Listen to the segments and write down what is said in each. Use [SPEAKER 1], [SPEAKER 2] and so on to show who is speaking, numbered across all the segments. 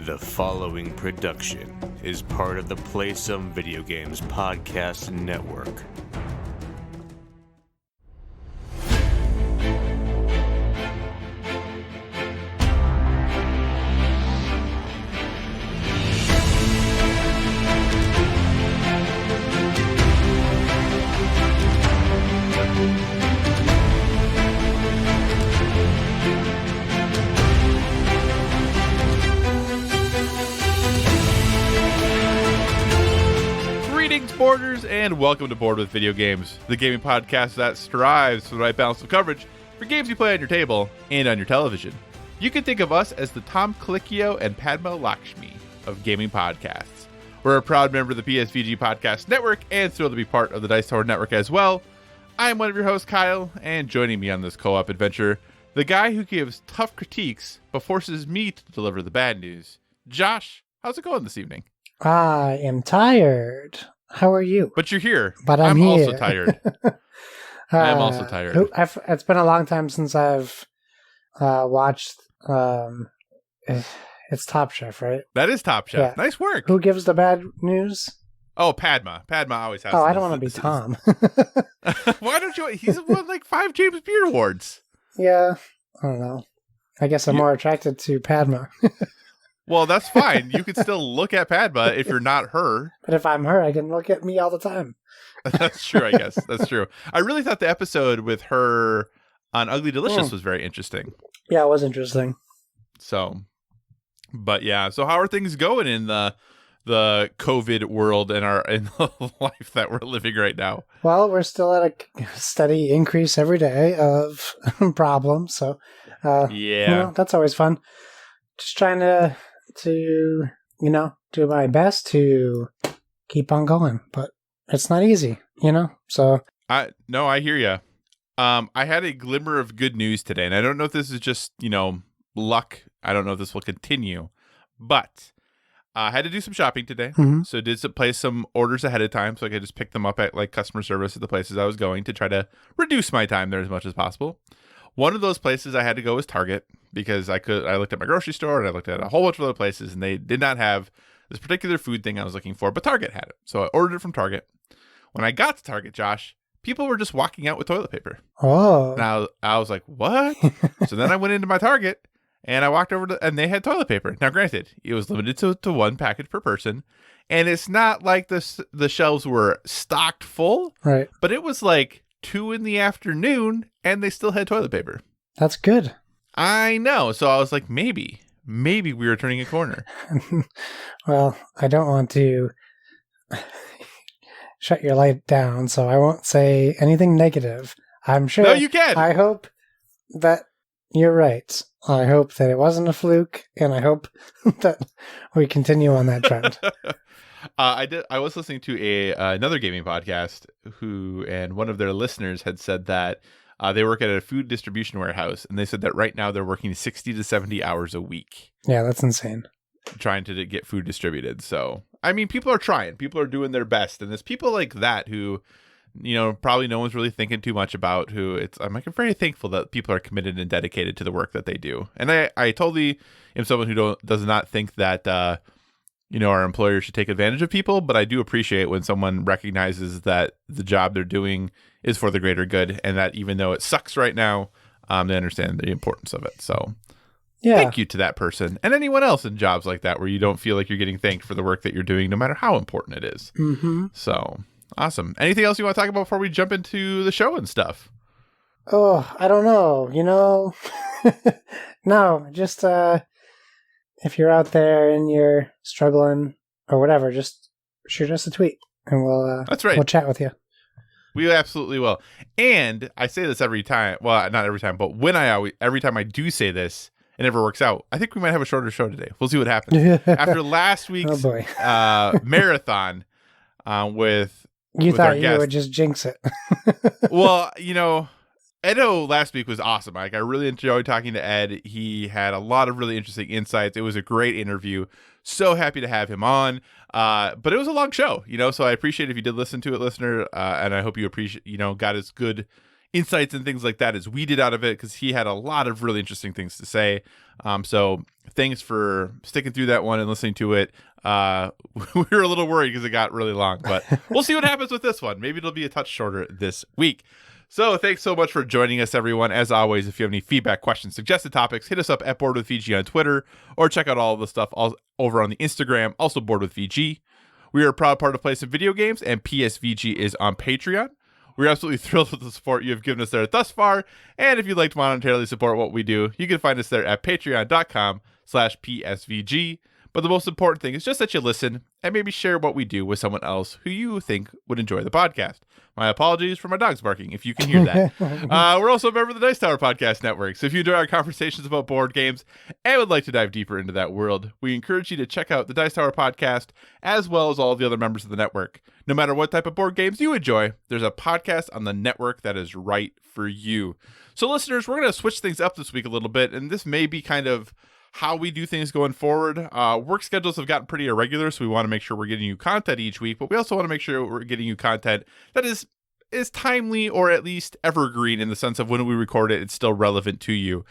[SPEAKER 1] The following production is part of the Play Some Video Games podcast network.
[SPEAKER 2] Boarders, and welcome to Board with Video Games, the gaming podcast that strives for the right balance of coverage for games you play on your table and on your television. You can think of us as the Tom Colicchio and Padma Lakshmi of gaming podcasts. We're a proud member of the PSVG Podcast Network and thrilled to be part of the Dice Tower Network as well. I am one of your hosts, Kyle, and joining me on this co-op adventure, the guy who gives tough critiques but forces me to deliver the bad news. Josh, how's it going this evening?
[SPEAKER 3] I am tired. How are you?
[SPEAKER 2] But you're here.
[SPEAKER 3] But I'm here.
[SPEAKER 2] also tired. I am also tired.
[SPEAKER 3] It's been a long time since I've watched. It's Top Chef, right?
[SPEAKER 2] That is Top Chef.
[SPEAKER 3] Yeah.
[SPEAKER 2] Nice work.
[SPEAKER 3] Who gives the bad news?
[SPEAKER 2] Oh, Padma. Padma always has.
[SPEAKER 3] Oh, I don't want to be Tom.
[SPEAKER 2] Why don't you? He's won like 5 James Beard Awards.
[SPEAKER 3] Yeah, I don't know. I guess I'm more attracted to Padma.
[SPEAKER 2] Well, that's fine. You can still look at Padma if you're not her.
[SPEAKER 3] But if I'm her, I can look at me all the time.
[SPEAKER 2] That's true, I guess. That's true. I really thought the episode with her on Ugly Delicious was very interesting.
[SPEAKER 3] Yeah, it was interesting.
[SPEAKER 2] So, but yeah. So how are things going in the COVID world and in the life that we're living right now?
[SPEAKER 3] Well, we're still at a steady increase every day of problems. So, that's always fun. Just trying to do my best to keep on going, but it's not easy, so.
[SPEAKER 2] I hear you. I had a glimmer of good news today, and I don't know if this is just, luck. I don't know if this will continue, but I had to do some shopping today.
[SPEAKER 3] Mm-hmm.
[SPEAKER 2] So did place some orders ahead of time so I could just pick them up at like customer service at the places I was going to try to reduce my time there as much as possible. One of those places I had to go was Target because I looked at my grocery store and I looked at a whole bunch of other places and they did not have this particular food thing I was looking for, but Target had it. So I ordered it from Target. When I got to Target, Josh, people were just walking out with toilet paper.
[SPEAKER 3] Oh.
[SPEAKER 2] Now I was like, what? So then I went into my Target and I walked over and they had toilet paper. Now granted, it was limited to one package per person. And it's not like the shelves were stocked full,
[SPEAKER 3] right?
[SPEAKER 2] But it was like 2 PM and they still had toilet paper.
[SPEAKER 3] That's good.
[SPEAKER 2] I know. So I was like, maybe we were turning a corner.
[SPEAKER 3] Well, I don't want to shut your light down, so I won't say anything negative. I'm sure.
[SPEAKER 2] No, you can.
[SPEAKER 3] I hope that you're right. I hope that it wasn't a fluke, and I hope that we continue on that trend.
[SPEAKER 2] I was listening to another gaming podcast and one of their listeners had said that they work at a food distribution warehouse, and they said that right now they're working 60 to 70 hours a week.
[SPEAKER 3] Yeah, that's insane.
[SPEAKER 2] Trying to get food distributed. So, I mean, people are trying. People are doing their best. And there's people like that who, probably no one's really thinking too much about I'm like very thankful that people are committed and dedicated to the work that they do. And I totally am someone who does not think that, our employers should take advantage of people, but I do appreciate when someone recognizes that the job they're doing is for the greater good, and that even though it sucks right now, they understand the importance of it. So thank you to that person and anyone else in jobs like that where you don't feel like you're getting thanked for the work that you're doing, no matter how important it is.
[SPEAKER 3] Mm-hmm.
[SPEAKER 2] So awesome. Anything else you want to talk about before we jump into the show and stuff?
[SPEAKER 3] Oh, I don't know. No, just if you're out there and you're struggling or whatever, just shoot us a tweet and
[SPEAKER 2] that's right.
[SPEAKER 3] We'll chat with you.
[SPEAKER 2] We absolutely will. And I say this every time. Well, not every time, but every time I do say this, it never works out. I think we might have a shorter show today. We'll see what happens. After last week's marathon with
[SPEAKER 3] You
[SPEAKER 2] with
[SPEAKER 3] thought
[SPEAKER 2] our
[SPEAKER 3] you
[SPEAKER 2] guest.
[SPEAKER 3] would just jinx it.
[SPEAKER 2] Well, Edo last week was awesome. Like, I really enjoyed talking to Ed. He had a lot of really interesting insights. It was a great interview. So happy to have him on. But it was a long show, so I appreciate if you did listen to it, listener. And I hope you appreciate, got as good insights and things like that as we did out of it, because he had a lot of really interesting things to say. So thanks for sticking through that one and listening to it. We were a little worried because it got really long, but we'll see what happens with this one. Maybe it'll be a touch shorter this week. So thanks so much for joining us, everyone. As always, if you have any feedback, questions, suggested topics, hit us up at Board with VG on Twitter, or check out all of the stuff over on the Instagram, also Board with VG. We are a proud part of Play Some Video Games, and PSVG is on Patreon. We're absolutely thrilled with the support you have given us there thus far. And if you'd like to monetarily support what we do, you can find us there at patreon.com/PSVG. But the most important thing is just that you listen and maybe share what we do with someone else who you think would enjoy the podcast. My apologies for my dogs barking, if you can hear that. We're also a member of the Dice Tower Podcast Network, so if you enjoy our conversations about board games and would like to dive deeper into that world, we encourage you to check out the Dice Tower Podcast, as well as all of the other members of the network. No matter what type of board games you enjoy, there's a podcast on the network that is right for you. So listeners, we're going to switch things up this week a little bit, and this may be kind of how we do things going forward. Work schedules have gotten pretty irregular, so we want to make sure we're getting you content each week, but we also want to make sure we're getting you content that is timely, or at least evergreen, in the sense of when we record it, it's still relevant to you.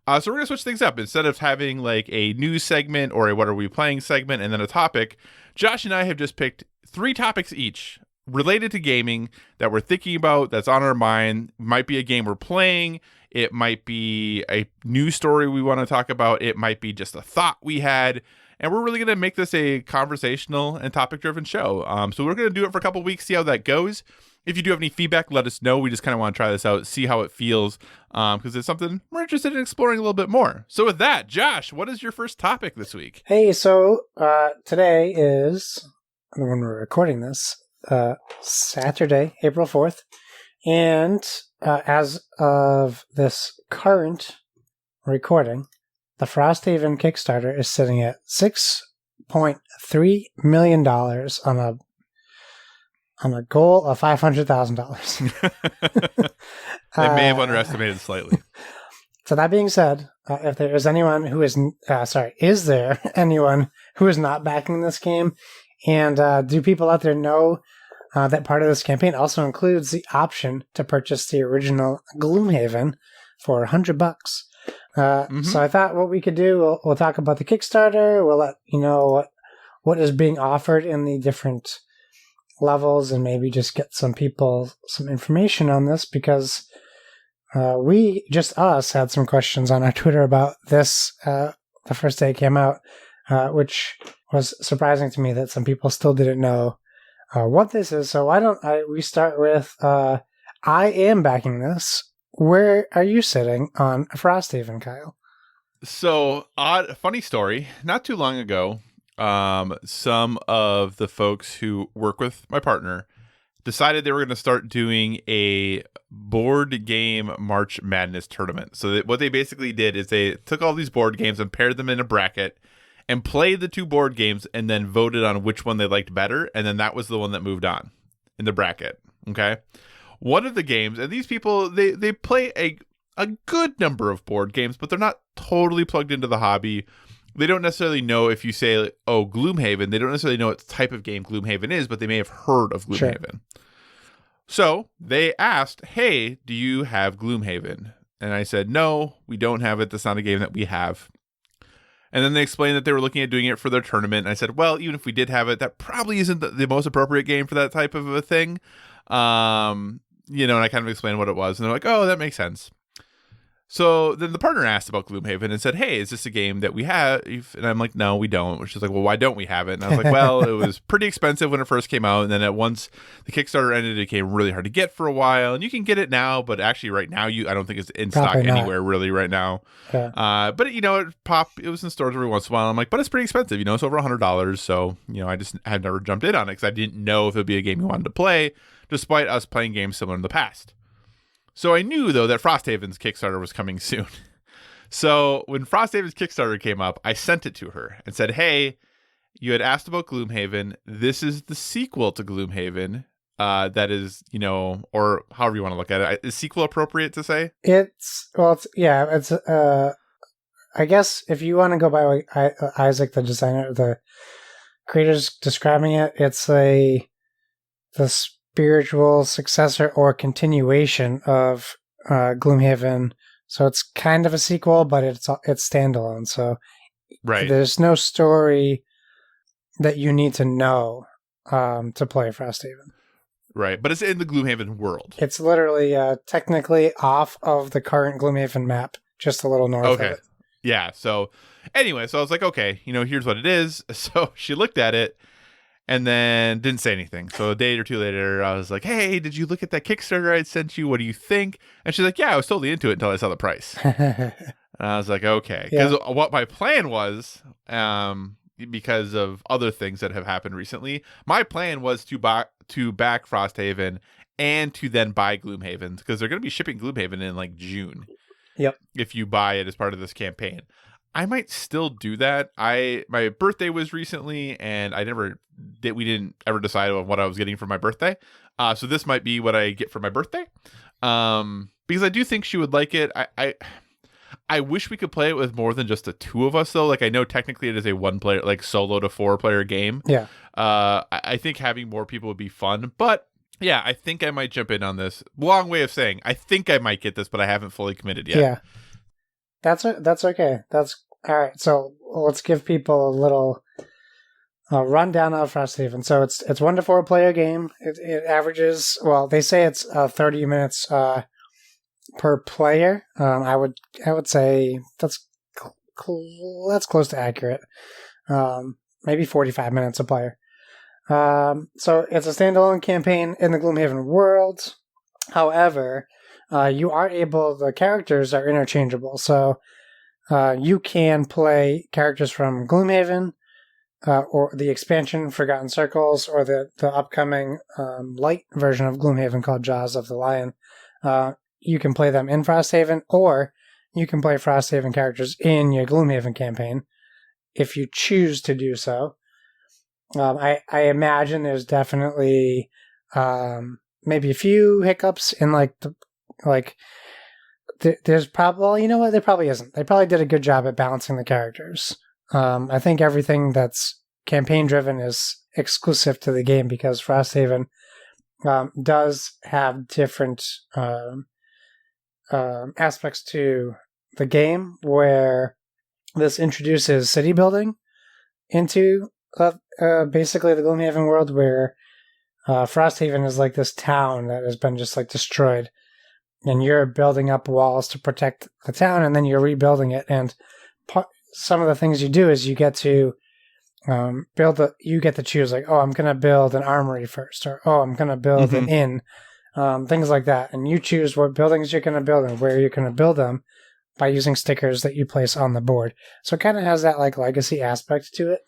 [SPEAKER 2] So we're going to switch things up. Instead of having like a news segment or a what are we playing segment and then a topic, Josh and I have just picked 3 topics each related to gaming that we're thinking about, that's on our mind. Might be a game we're playing. It might be a news story we want to talk about. It might be just a thought we had. And we're really going to make this a conversational and topic-driven show. So we're going to do it for a couple weeks, see how that goes. If you do have any feedback, let us know. We just kind of want to try this out, see how it feels, because it's something we're interested in exploring a little bit more. So with that, Josh, what is your first topic this week?
[SPEAKER 3] Hey, so today is, when we're recording this, Saturday, April 4th. And as of this current recording, the Frosthaven Kickstarter is sitting at $6.3 million on a goal of $500,000.
[SPEAKER 2] They may have underestimated slightly.
[SPEAKER 3] So that being said, if there is anyone who is there anyone who is not backing this game, and do people out there know that part of this campaign also includes the option to purchase the original Gloomhaven for $100? So I thought what we could do, we'll talk about the Kickstarter. We'll let you know what is being offered in the different levels, and maybe just get some people some information on this, because we, just us, had some questions on our Twitter about this the first day it came out, which was surprising to me that some people still didn't know what this is. So why don't we start with I am backing this. Where are you sitting on Frosthaven, Kyle?
[SPEAKER 2] So, funny story. Not too long ago, some of the folks who work with my partner decided they were going to start doing a board game March Madness tournament. So what they basically did is they took all these board games and paired them in a bracket and played the 2 board games and then voted on which one they liked better. And then that was the one that moved on in the bracket. Okay. One of the games, and these people, they play a good number of board games, but they're not totally plugged into the hobby. They don't necessarily know, if you say, oh, Gloomhaven, they don't necessarily know what type of game Gloomhaven is, but they may have heard of Gloomhaven. Sure. So they asked, hey, do you have Gloomhaven? And I said, no, we don't have it. That's not a game that we have. And then they explained that they were looking at doing it for their tournament. And I said, well, even if we did have it, that probably isn't the most appropriate game for that type of a thing. And I kind of explained what it was. And they're like, oh, that makes sense. So then the partner asked about Gloomhaven and said, hey, is this a game that we have? And I'm like, no, we don't. She's like, well, why don't we have it? And I was like, well, it was pretty expensive when it first came out. And then once the Kickstarter ended, it became really hard to get for a while. And you can get it now, but actually right now, I don't think it's in stock anywhere really right now. Yeah. But it was in stores every once in a while. I'm like, but it's pretty expensive. It's over $100. So, I just had never jumped in on it because I didn't know if it would be a game you wanted to play, despite us playing games similar in the past. So I knew, though, that Frosthaven's Kickstarter was coming soon. So when Frosthaven's Kickstarter came up, I sent it to her and said, hey, you had asked about Gloomhaven. This is the sequel to Gloomhaven. That is, or however you want to look at it. Is sequel appropriate to say? I guess if you want to go by Isaac, the designer, the creator's describing it, it's the
[SPEAKER 3] spiritual successor or continuation of Gloomhaven. So it's kind of a sequel, but it's standalone. So
[SPEAKER 2] Right.
[SPEAKER 3] there's no story that you need to know to play Frosthaven.
[SPEAKER 2] Right. But it's in the Gloomhaven world.
[SPEAKER 3] It's literally technically off of the current Gloomhaven map, just a little north of it.
[SPEAKER 2] Yeah. So anyway, so I was like, okay, here's what it is. So she looked at it and then didn't say anything. So a day or two later, I was like, hey, did you look at that Kickstarter I sent you? What do you think? And she's like, yeah, I was totally into it until I saw the price. And I was like, okay. Because what my plan was, because of other things that have happened recently, my plan was to back Frosthaven and to then buy Gloomhaven, because they're going to be shipping Gloomhaven in like June.
[SPEAKER 3] Yep.
[SPEAKER 2] If you buy it as part of this campaign. I might still do that. My birthday was recently, and we didn't ever decide on what I was getting for my birthday. So this might be what I get for my birthday. Because I do think she would like it. I wish we could play it with more than just the two of us, though. Like, I know technically it is a 1-player, like solo to 4-player game.
[SPEAKER 3] Yeah.
[SPEAKER 2] I think having more people would be fun, but yeah, I think I might jump in on this. Long way of saying I think I might get this, but I haven't fully committed yet.
[SPEAKER 3] Yeah. That's okay. That's all right. So let's give people a little rundown of Frosthaven. So it's 1 to 4 player game. It averages, well, they say it's 30 minutes per player. I would say that's close to accurate. Maybe 45 minutes a player. So it's a standalone campaign in the Gloomhaven world. However, the characters are interchangeable. So you can play characters from Gloomhaven, or the expansion Forgotten Circles, or the upcoming light version of Gloomhaven called Jaws of the Lion. You can play them in Frosthaven, or you can play Frosthaven characters in your Gloomhaven campaign if you choose to do so. I imagine there's definitely maybe a few hiccups in there's probably, well, you know what, there probably isn't. They probably did a good job at balancing the characters. I think everything that's campaign driven is exclusive to the game, because Frosthaven does have different aspects to the game, where this introduces city building into basically the Gloomhaven world, where Frosthaven is like this town that has been just like destroyed, and you're building up walls to protect the town, and then you're rebuilding it. And some of the things you do is you get to you get to choose, like, oh, I'm going to build an armory first, or oh, I'm going to build an inn, things like that. And you choose what buildings you're going to build and where you're going to build them by using stickers that you place on the board. So it kind of has that like legacy aspect to it,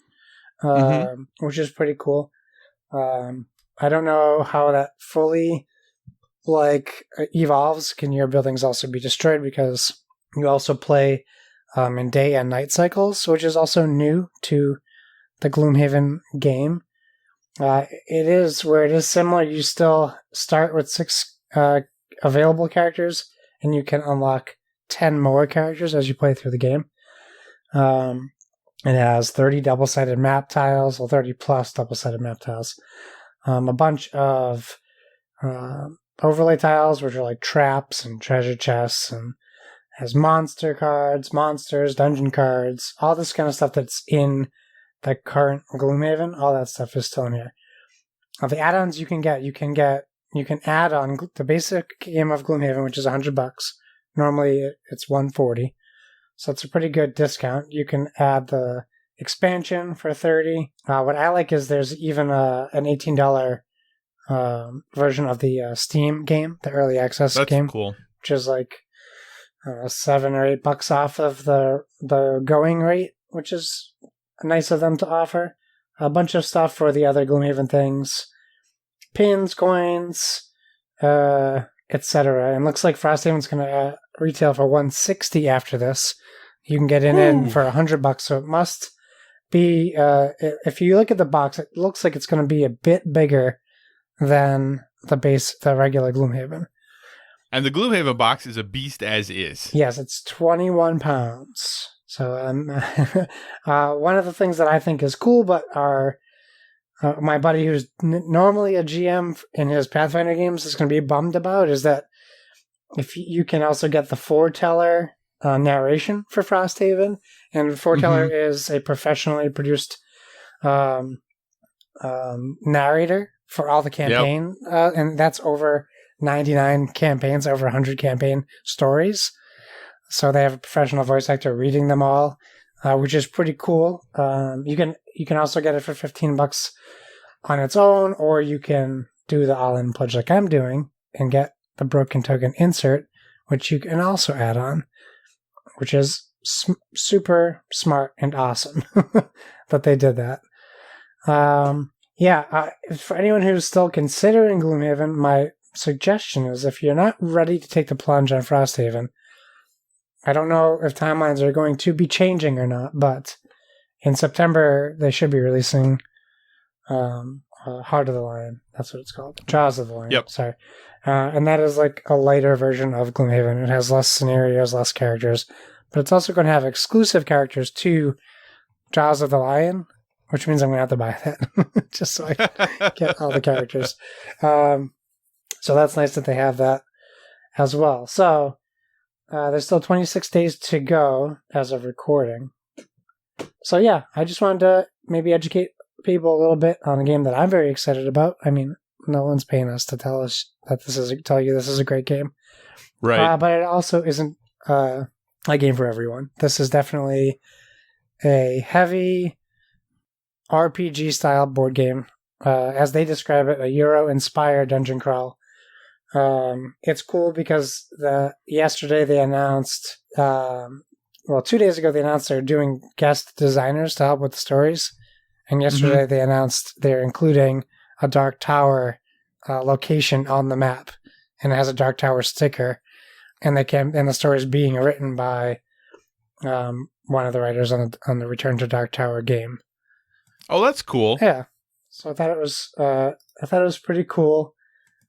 [SPEAKER 3] which is pretty cool. I don't know how that fully evolves. Can your buildings also be destroyed? Because you also play in day and night cycles, which is also new to the Gloomhaven game. It is similar. You still start with 6 available characters, and you can unlock 10 more characters as you play through the game. It has 30 double-sided map tiles, or 30 plus double-sided map tiles. A bunch of overlay tiles, which are like traps and treasure chests, and has monster cards, monsters, dungeon cards, all this kind of stuff that's in the current Gloomhaven. All that stuff is still in here. The add-ons you can add on the basic game of Gloomhaven, which is $100. Normally it's $140, so it's a pretty good discount. You can add the expansion for $30. What I like is there's even an $18 version of the Steam game, the early access game.
[SPEAKER 2] That's cool.
[SPEAKER 3] Which is like $7 or $8 off of the going rate, which is nice of them to offer. A bunch of stuff for the other Gloomhaven things, pins, coins, etc. And looks like Frosthaven's going to retail for $160 after this. You can get in for $100, so it must be. If you look at the box, it looks like it's going to be a bit bigger than the regular Gloomhaven.
[SPEAKER 2] And the Gloomhaven box is a beast as is.
[SPEAKER 3] Yes, it's 21 pounds. So one of the things that I think is cool, but are my buddy who's normally a GM in his Pathfinder games is going to be bummed about is that if you can also get the foreteller narration for Frosthaven, and foreteller is a professionally produced narrator for all the campaign, and that's over 99 campaigns, over 100 campaign stories. So they have a professional voice actor reading them all, which is pretty cool. You can also get it for $15 on its own, or you can do the all-in pledge like I'm doing and get the Broken Token insert, which you can also add on, which is super smart and awesome that they did that. For anyone who's still considering Gloomhaven, my suggestion is if you're not ready to take the plunge on Frosthaven, I don't know if timelines are going to be changing or not, but in September they should be releasing Heart of the Lion. That's what it's called. Jaws of the Lion.
[SPEAKER 2] Yep.
[SPEAKER 3] Sorry. And that is like a lighter version of Gloomhaven. It has less scenarios, less characters, but it's also going to have exclusive characters to Jaws of the Lion, which means I'm going to have to buy that just so I can get all the characters. So that's nice that they have that as well. So there's still 26 days to go as of recording. So yeah, I just wanted to maybe educate people a little bit on a game that I'm very excited about. I mean, no one's paying us to tell you this is a great game.
[SPEAKER 2] Right.
[SPEAKER 3] But it also isn't a game for everyone. This is definitely a heavy RPG style board game. As they describe it, a Euro-inspired dungeon crawl. It's cool because yesterday they announced, 2 days ago they announced they're doing guest designers to help with the stories. And yesterday they announced they're including a Dark Tower location on the map, and it has a Dark Tower sticker. And the story is being written by one of the writers on the Return to Dark Tower game.
[SPEAKER 2] Oh, that's cool.
[SPEAKER 3] Yeah, so I thought it was pretty cool.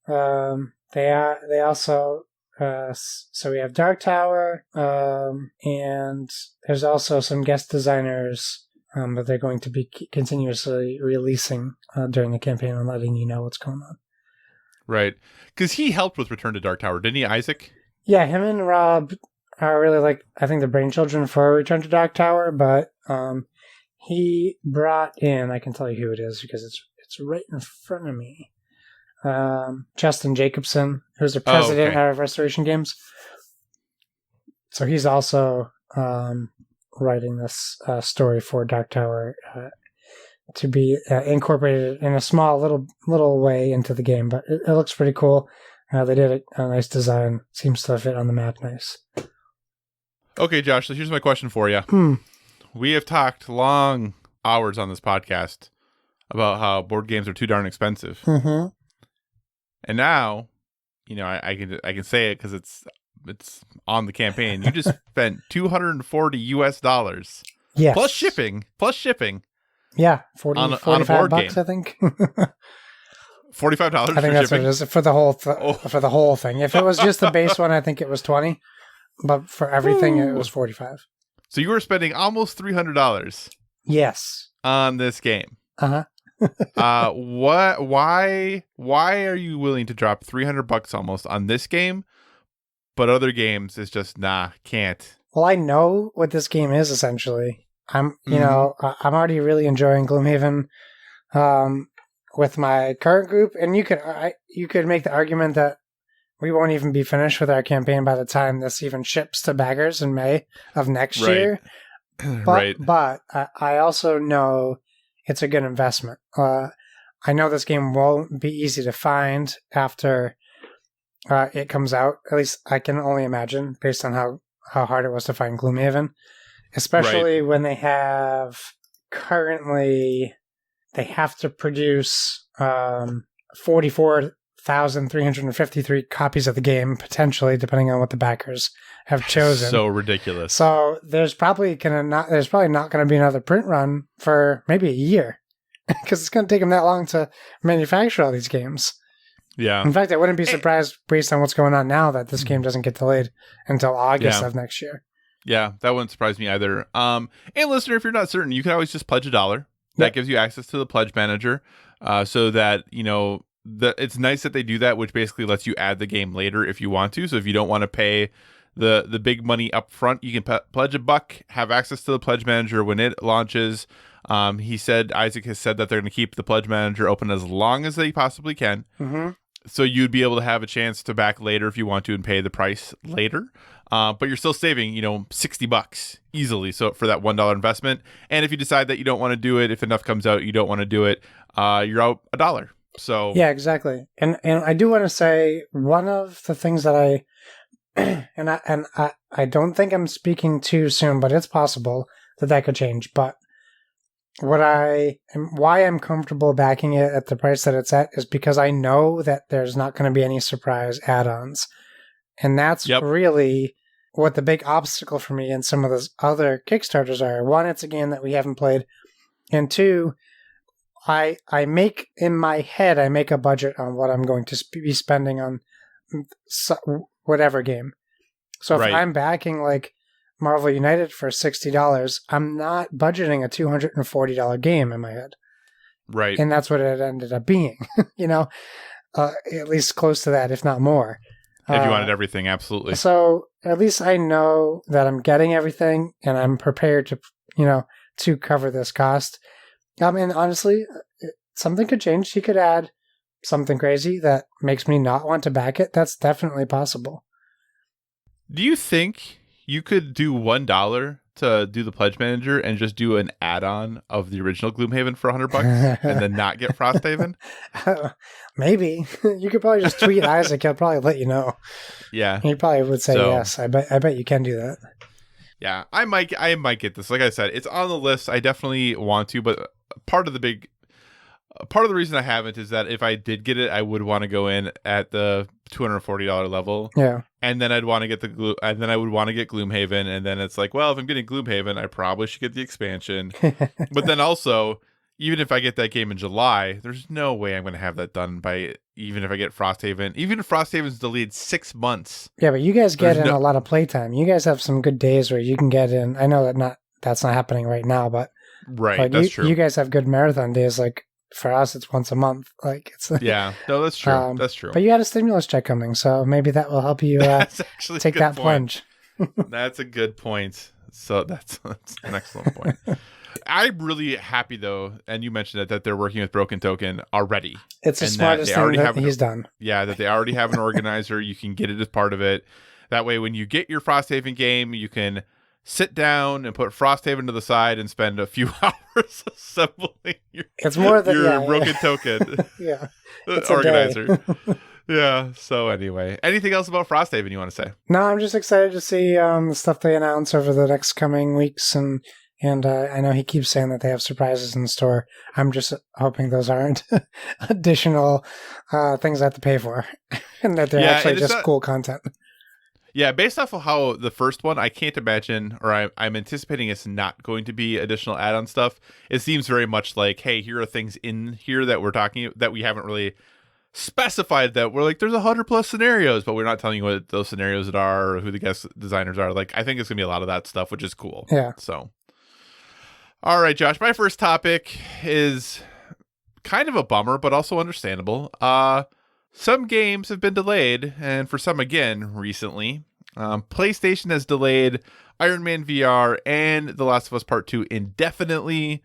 [SPEAKER 3] They also so we have Dark Tower, and there's also some guest designers that they're going to be continuously releasing during the campaign and letting you know what's going on.
[SPEAKER 2] Right, because he helped with Return to Dark Tower, didn't he, Isaac?
[SPEAKER 3] Yeah, him and Rob are really I think the brainchildren for Return to Dark Tower, but he brought in, I can tell you who it is because it's right in front of me. Justin Jacobson, who's the president of Restoration Games. So he's also writing this story for Dark Tower to be incorporated in a small little way into the game, but it looks pretty cool. They did a nice design. Seems to fit on the map nice.
[SPEAKER 2] Okay, Josh, so here's my question for you. We have talked long hours on this podcast about how board games are too darn expensive.
[SPEAKER 3] Mm-hmm.
[SPEAKER 2] And now, I can say it because it's on the campaign. You just spent $240 US.
[SPEAKER 3] Yes.
[SPEAKER 2] Plus shipping.
[SPEAKER 3] Yeah, 40,
[SPEAKER 2] on a
[SPEAKER 3] 45
[SPEAKER 2] board
[SPEAKER 3] bucks,
[SPEAKER 2] game.
[SPEAKER 3] I think.
[SPEAKER 2] $45
[SPEAKER 3] I think that's
[SPEAKER 2] shipping?
[SPEAKER 3] what it is for the whole thing. If it was just the base one, I think it was 20, but for everything it was 45.
[SPEAKER 2] So you were spending almost $300
[SPEAKER 3] Yes.
[SPEAKER 2] on this game.
[SPEAKER 3] Uh-huh.
[SPEAKER 2] Why are you willing to drop $300 almost on this game, but other games is just can't?
[SPEAKER 3] Well, I know what this game is essentially. I'm already really enjoying Gloomhaven with my current group, and you could make the argument that we won't even be finished with our campaign by the time this even ships to baggers in May of next year. But I also know it's a good investment. I know this game won't be easy to find after it comes out. At least I can only imagine based on how hard it was to find Gloomhaven. Especially when they have to produce 44,353 copies of the game, potentially, depending on what the backers have chosen.
[SPEAKER 2] So ridiculous.
[SPEAKER 3] So there's probably not going to be another print run for maybe a year because it's going to take them that long to manufacture all these games.
[SPEAKER 2] Yeah.
[SPEAKER 3] In fact, I wouldn't be surprised based on what's going on now that this game doesn't get delayed until August of next year.
[SPEAKER 2] Yeah, that wouldn't surprise me either. And listener, if you're not certain, you can always just pledge $1. That
[SPEAKER 3] Yep.
[SPEAKER 2] gives you access to the pledge manager, so that it's nice that they do that, which basically lets you add the game later if you want to. So if you don't want to pay the big money up front, you can pledge $1, have access to the pledge manager when it launches. Isaac has said that they're going to keep the pledge manager open as long as they possibly can.
[SPEAKER 3] Mm-hmm.
[SPEAKER 2] So you'd be able to have a chance to back later if you want to and pay the price later. But you're still saving, $60 easily. So for that $1 investment. And if you decide that you don't want to do it, if enough comes out, you don't want to do it, you're out $1. So
[SPEAKER 3] Yeah, exactly. And I do want to say one of the things that I I don't think I'm speaking too soon, but it's possible that could change. But why I'm comfortable backing it at the price that it's at is because I know that there's not going to be any surprise add-ons. And that's really what the big obstacle for me and some of those other Kickstarters are. One, it's a game that we haven't played. And two, I make in my head, I make a budget on what I'm going to be spending on whatever game. So if I'm backing like Marvel United for $60, I'm not budgeting a $240 game in my head.
[SPEAKER 2] Right.
[SPEAKER 3] And that's what it ended up being, at least close to that, if not more.
[SPEAKER 2] If you wanted everything, absolutely.
[SPEAKER 3] So at least I know that I'm getting everything and I'm prepared to cover this cost. And honestly, something could change. He could add something crazy that makes me not want to back it. That's definitely possible.
[SPEAKER 2] Do you think you could do $1 to do the pledge manager and just do an add-on of the original Gloomhaven for $100 and then not get Frosthaven?
[SPEAKER 3] Maybe. You could probably just tweet Isaac. He'll probably let you know.
[SPEAKER 2] Yeah.
[SPEAKER 3] He probably would say yes. I bet you can do that.
[SPEAKER 2] Yeah, I might get this. Like I said, it's on the list. I definitely want to, but part of the reason I haven't is that if I did get it, I would want to go in at the $240 level.
[SPEAKER 3] Yeah.
[SPEAKER 2] And then I'd want to get and then I would want to get Gloomhaven, and then it's like, well, if I'm getting Gloomhaven, I probably should get the expansion. But then also, even if I get that game in July, there's no way I'm going to have that done by, even if I get Frosthaven. Even if Frosthaven's delayed 6 months.
[SPEAKER 3] Yeah, but you guys get in a lot of playtime. You guys have some good days where you can get in. I know that's not happening right now, but
[SPEAKER 2] that's true.
[SPEAKER 3] You guys have good marathon days. Like for us, it's once a month. Like it's
[SPEAKER 2] yeah, no, that's true. That's true.
[SPEAKER 3] But you had a stimulus check coming, so maybe that will help you take that plunge.
[SPEAKER 2] That's a good point. So that's an excellent point. I'm really happy though, and you mentioned that they're working with Broken Token already.
[SPEAKER 3] It's the smartest thing that he's done.
[SPEAKER 2] Yeah, that they already have an organizer. You can get it as part of it. That way, when you get your Frosthaven game, you can sit down and put Frosthaven to the side and spend a few hours assembling your Broken Token
[SPEAKER 3] yeah,
[SPEAKER 2] organizer. Yeah. So anyway, anything else about Frosthaven you want to say?
[SPEAKER 3] No, I'm just excited to see the stuff they announce over the next coming weeks, and I know he keeps saying that they have surprises in store. I'm just hoping those aren't additional things I have to pay for, and that they're actually just cool content.
[SPEAKER 2] Yeah, based off of how the first one, I can't imagine, or I'm anticipating it's not going to be additional add-on stuff. It seems very much like, hey, here are things in here that we're talking that we haven't really specified, that we're like, there's 100+ scenarios, but we're not telling you what those scenarios are or who the guest designers are. Like, I think it's gonna be a lot of that stuff, which is cool.
[SPEAKER 3] Yeah.
[SPEAKER 2] So, all right, Josh, my first topic is kind of a bummer, but also understandable. Some games have been delayed, and for some again recently. PlayStation has delayed Iron Man VR and The Last of Us Part 2 indefinitely.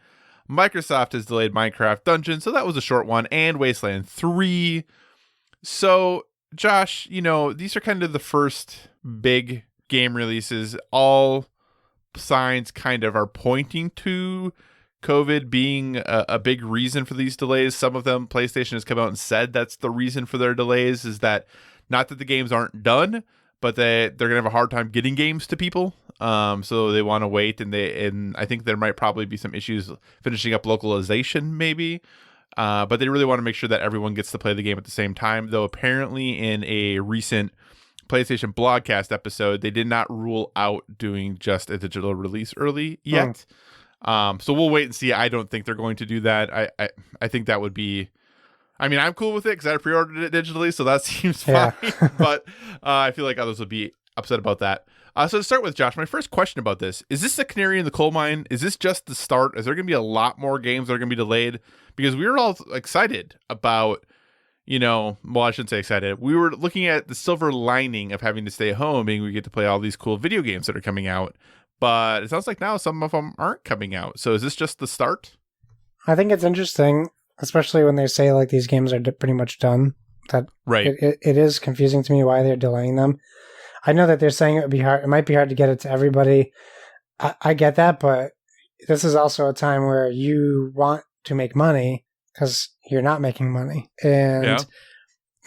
[SPEAKER 2] Microsoft has delayed Minecraft Dungeons, so that was a short one, and Wasteland 3. So, Josh, these are kind of the first big game releases. All signs kind of are pointing to COVID being a big reason for these delays. Some of them, PlayStation has come out and said that's the reason for their delays, is that not that the games aren't done, but they're going to have a hard time getting games to people. So they want to wait, and I think there might probably be some issues finishing up localization maybe. But they really want to make sure that everyone gets to play the game at the same time, though apparently in a recent PlayStation Blogcast episode, they did not rule out doing just a digital release early yet. So we'll wait and see. I don't think they're going to do that. I think that would be, I mean, I'm cool with it because I pre-ordered it digitally, so that seems fine. But I feel like others would be upset about that. So to start with, Josh, my first question about this, is this the canary in the coal mine? Is this just the start? Is there going to be a lot more games that are going to be delayed? Because we were all excited about, well, I shouldn't say excited. We were looking at the silver lining of having to stay home, being we get to play all these cool video games that are coming out. But it sounds like now some of them aren't coming out. So is this just the start?
[SPEAKER 3] I think it's interesting, especially when they say like these games are pretty much done. That
[SPEAKER 2] Right.
[SPEAKER 3] It is confusing to me why they're delaying them. I know that they're saying it would be hard. It might be hard to get it to everybody. I get that, but this is also a time where you want to make money because you're not making money. And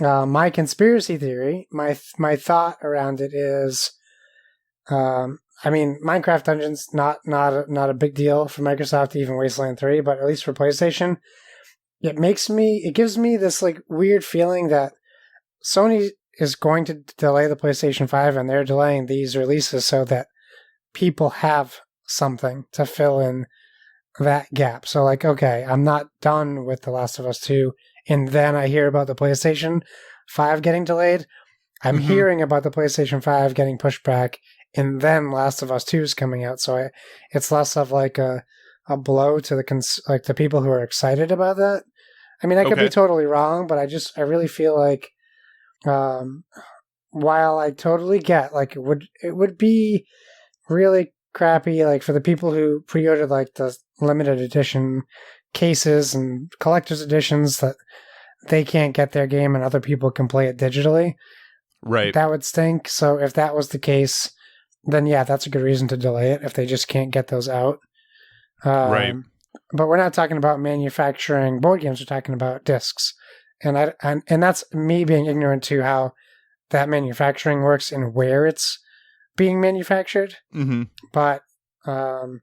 [SPEAKER 3] my conspiracy theory, my thought around it is, Minecraft Dungeons not a big deal for Microsoft, even Wasteland 3, but at least for PlayStation, it gives me this like weird feeling that Sony is going to delay the PlayStation 5 and they're delaying these releases so that people have something to fill in that gap. So like, okay, I'm not done with The Last of Us 2 and then I hear about the PlayStation 5 getting delayed. I'm hearing about the PlayStation 5 getting pushed back and then Last of Us 2 is coming out. So it's less of like a blow to the people who are excited about that. I mean, I could be totally wrong, but I really feel like while I totally get like it would be really crappy like for the people who pre-ordered like the limited edition cases and collector's editions that they can't get their game and other people can play it digitally.
[SPEAKER 2] Right.
[SPEAKER 3] That would stink. So if that was the case, then yeah, that's a good reason to delay it if they just can't get those out.
[SPEAKER 2] Right.
[SPEAKER 3] But we're not talking about manufacturing board games. We're talking about discs. And that's me being ignorant to how that manufacturing works and where it's being manufactured.
[SPEAKER 2] Mm-hmm.
[SPEAKER 3] But I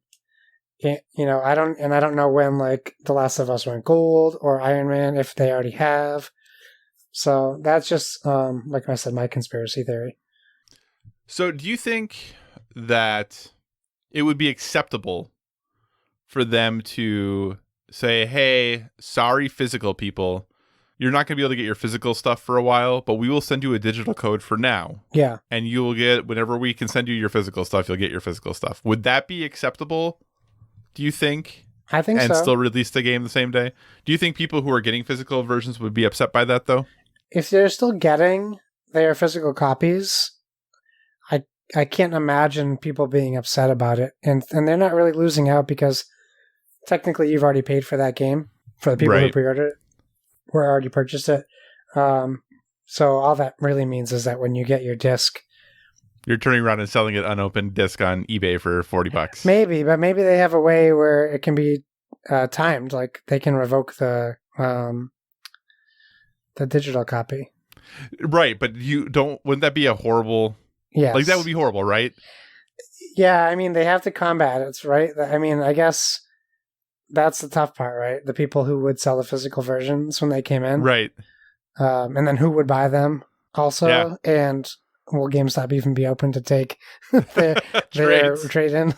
[SPEAKER 3] don't know when like The Last of Us went gold or Iron Man if they already have. So that's just like I said, my conspiracy theory.
[SPEAKER 2] So do you think that it would be acceptable for them to say, hey, sorry, physical people, you're not going to be able to get your physical stuff for a while, but we will send you a digital code for now.
[SPEAKER 3] Yeah.
[SPEAKER 2] And you will get, whenever we can send you your physical stuff, you'll get your physical stuff. Would that be acceptable, do you think?
[SPEAKER 3] I think so.
[SPEAKER 2] And still release the game the same day? Do you think people who are getting physical versions would be upset by that, though?
[SPEAKER 3] If they're still getting their physical copies, I can't imagine people being upset about it. And they're not really losing out because technically you've already paid for that game for the people who pre-ordered it or already purchased it. So all that really means is that when you get your disc,
[SPEAKER 2] you're turning around and selling an unopened disc on eBay for $40.
[SPEAKER 3] Maybe, but maybe they have a way where it can be timed. Like they can revoke the digital copy.
[SPEAKER 2] Right, but wouldn't that be a horrible...
[SPEAKER 3] Yes.
[SPEAKER 2] Like that would be horrible, right?
[SPEAKER 3] Yeah, I mean, they have to combat it, right? I mean, I guess that's the tough part, right? The people who would sell the physical versions when they came in.
[SPEAKER 2] Right.
[SPEAKER 3] And then who would buy them also. Yeah. And will GameStop even be open to take their trade-in?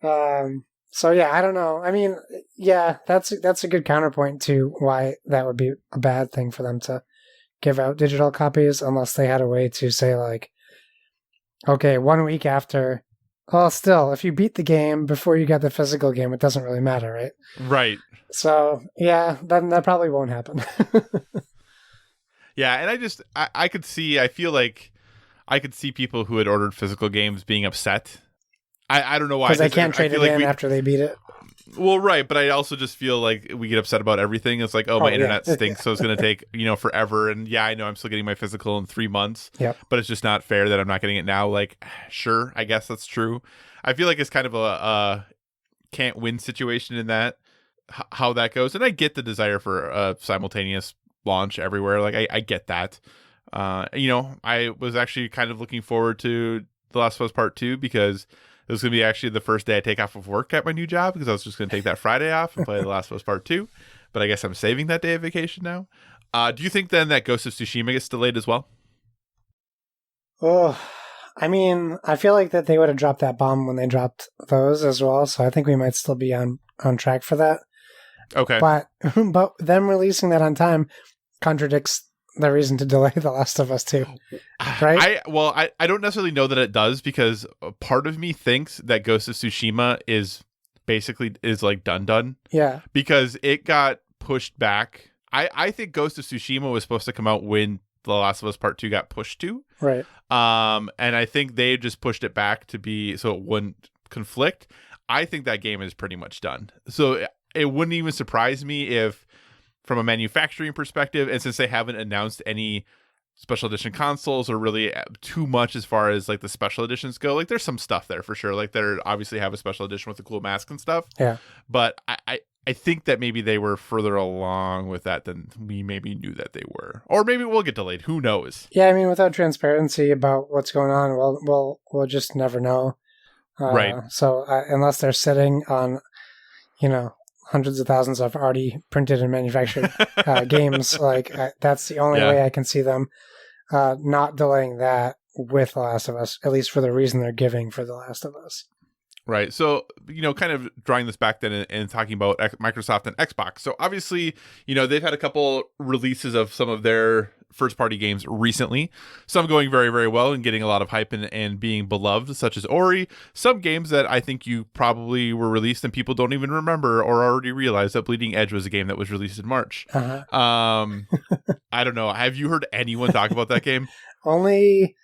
[SPEAKER 3] So yeah, I don't know. I mean, yeah, that's a good counterpoint to why that would be a bad thing for them to give out digital copies unless they had a way to say like, okay, 1 week after, well, still, if you beat the game before you got the physical game, it doesn't really matter, right?
[SPEAKER 2] Right.
[SPEAKER 3] So, yeah, that probably won't happen.
[SPEAKER 2] Yeah, and I could see, I feel like I could see people who had ordered physical games being upset. I don't know why.
[SPEAKER 3] Because they can't trade it in after they beat it.
[SPEAKER 2] Well, right, but I also just feel like we get upset about everything. It's like, my internet stinks, so it's going to take, forever. And yeah, I know I'm still getting my physical in 3 months, but it's just not fair that I'm not getting it now. Like, sure, I guess that's true. I feel like it's kind of a can't win situation in that, how that goes. And I get the desire for a simultaneous launch everywhere. Like, I get that. I was actually kind of looking forward to The Last of Us Part 2 because it was going to be actually the first day I take off of work at my new job because I was just going to take that Friday off and play The Last of Us Part 2. But I guess I'm saving that day of vacation now. Do you think then that Ghost of Tsushima gets delayed as well?
[SPEAKER 3] Oh, I mean, I feel like that they would have dropped that bomb when they dropped those as well. So I think we might still be on track for that.
[SPEAKER 2] Okay.
[SPEAKER 3] But them releasing that on time contradicts the reason to delay The Last of Us 2, right?
[SPEAKER 2] I don't necessarily know that it does, because a part of me thinks that Ghost of Tsushima is like done.
[SPEAKER 3] Yeah.
[SPEAKER 2] Because it got pushed back. I think Ghost of Tsushima was supposed to come out when The Last of Us Part 2 got pushed to.
[SPEAKER 3] Right.
[SPEAKER 2] And I think they just pushed it back to be so it wouldn't conflict. I think that game is pretty much done. So it wouldn't even surprise me if, from a manufacturing perspective, and since they haven't announced any special edition consoles or really too much as far as like the special editions go, like there's some stuff there for sure. Like they obviously have a special edition with the cool mask and stuff.
[SPEAKER 3] Yeah.
[SPEAKER 2] But I think that maybe they were further along with that than we maybe knew that they were, or maybe we'll get delayed. Who knows?
[SPEAKER 3] Yeah, I mean, without transparency about what's going on, we'll just never know.
[SPEAKER 2] Right.
[SPEAKER 3] So unless they're sitting on, hundreds of thousands of already printed and manufactured games, that's the only way I can see them not delaying that with The Last of Us, at least for the reason they're giving for The Last of Us.
[SPEAKER 2] Right. So, kind of drawing this back then and talking about Microsoft and Xbox. So obviously, they've had a couple releases of some of their first party games recently, some going very, very well and getting a lot of hype and being beloved, such as Ori. Some games that I think you probably were released and people don't even remember or already realize that Bleeding Edge was a game that was released in March.
[SPEAKER 3] Uh-huh.
[SPEAKER 2] I don't know. Have you heard anyone talk about that game?
[SPEAKER 3] Only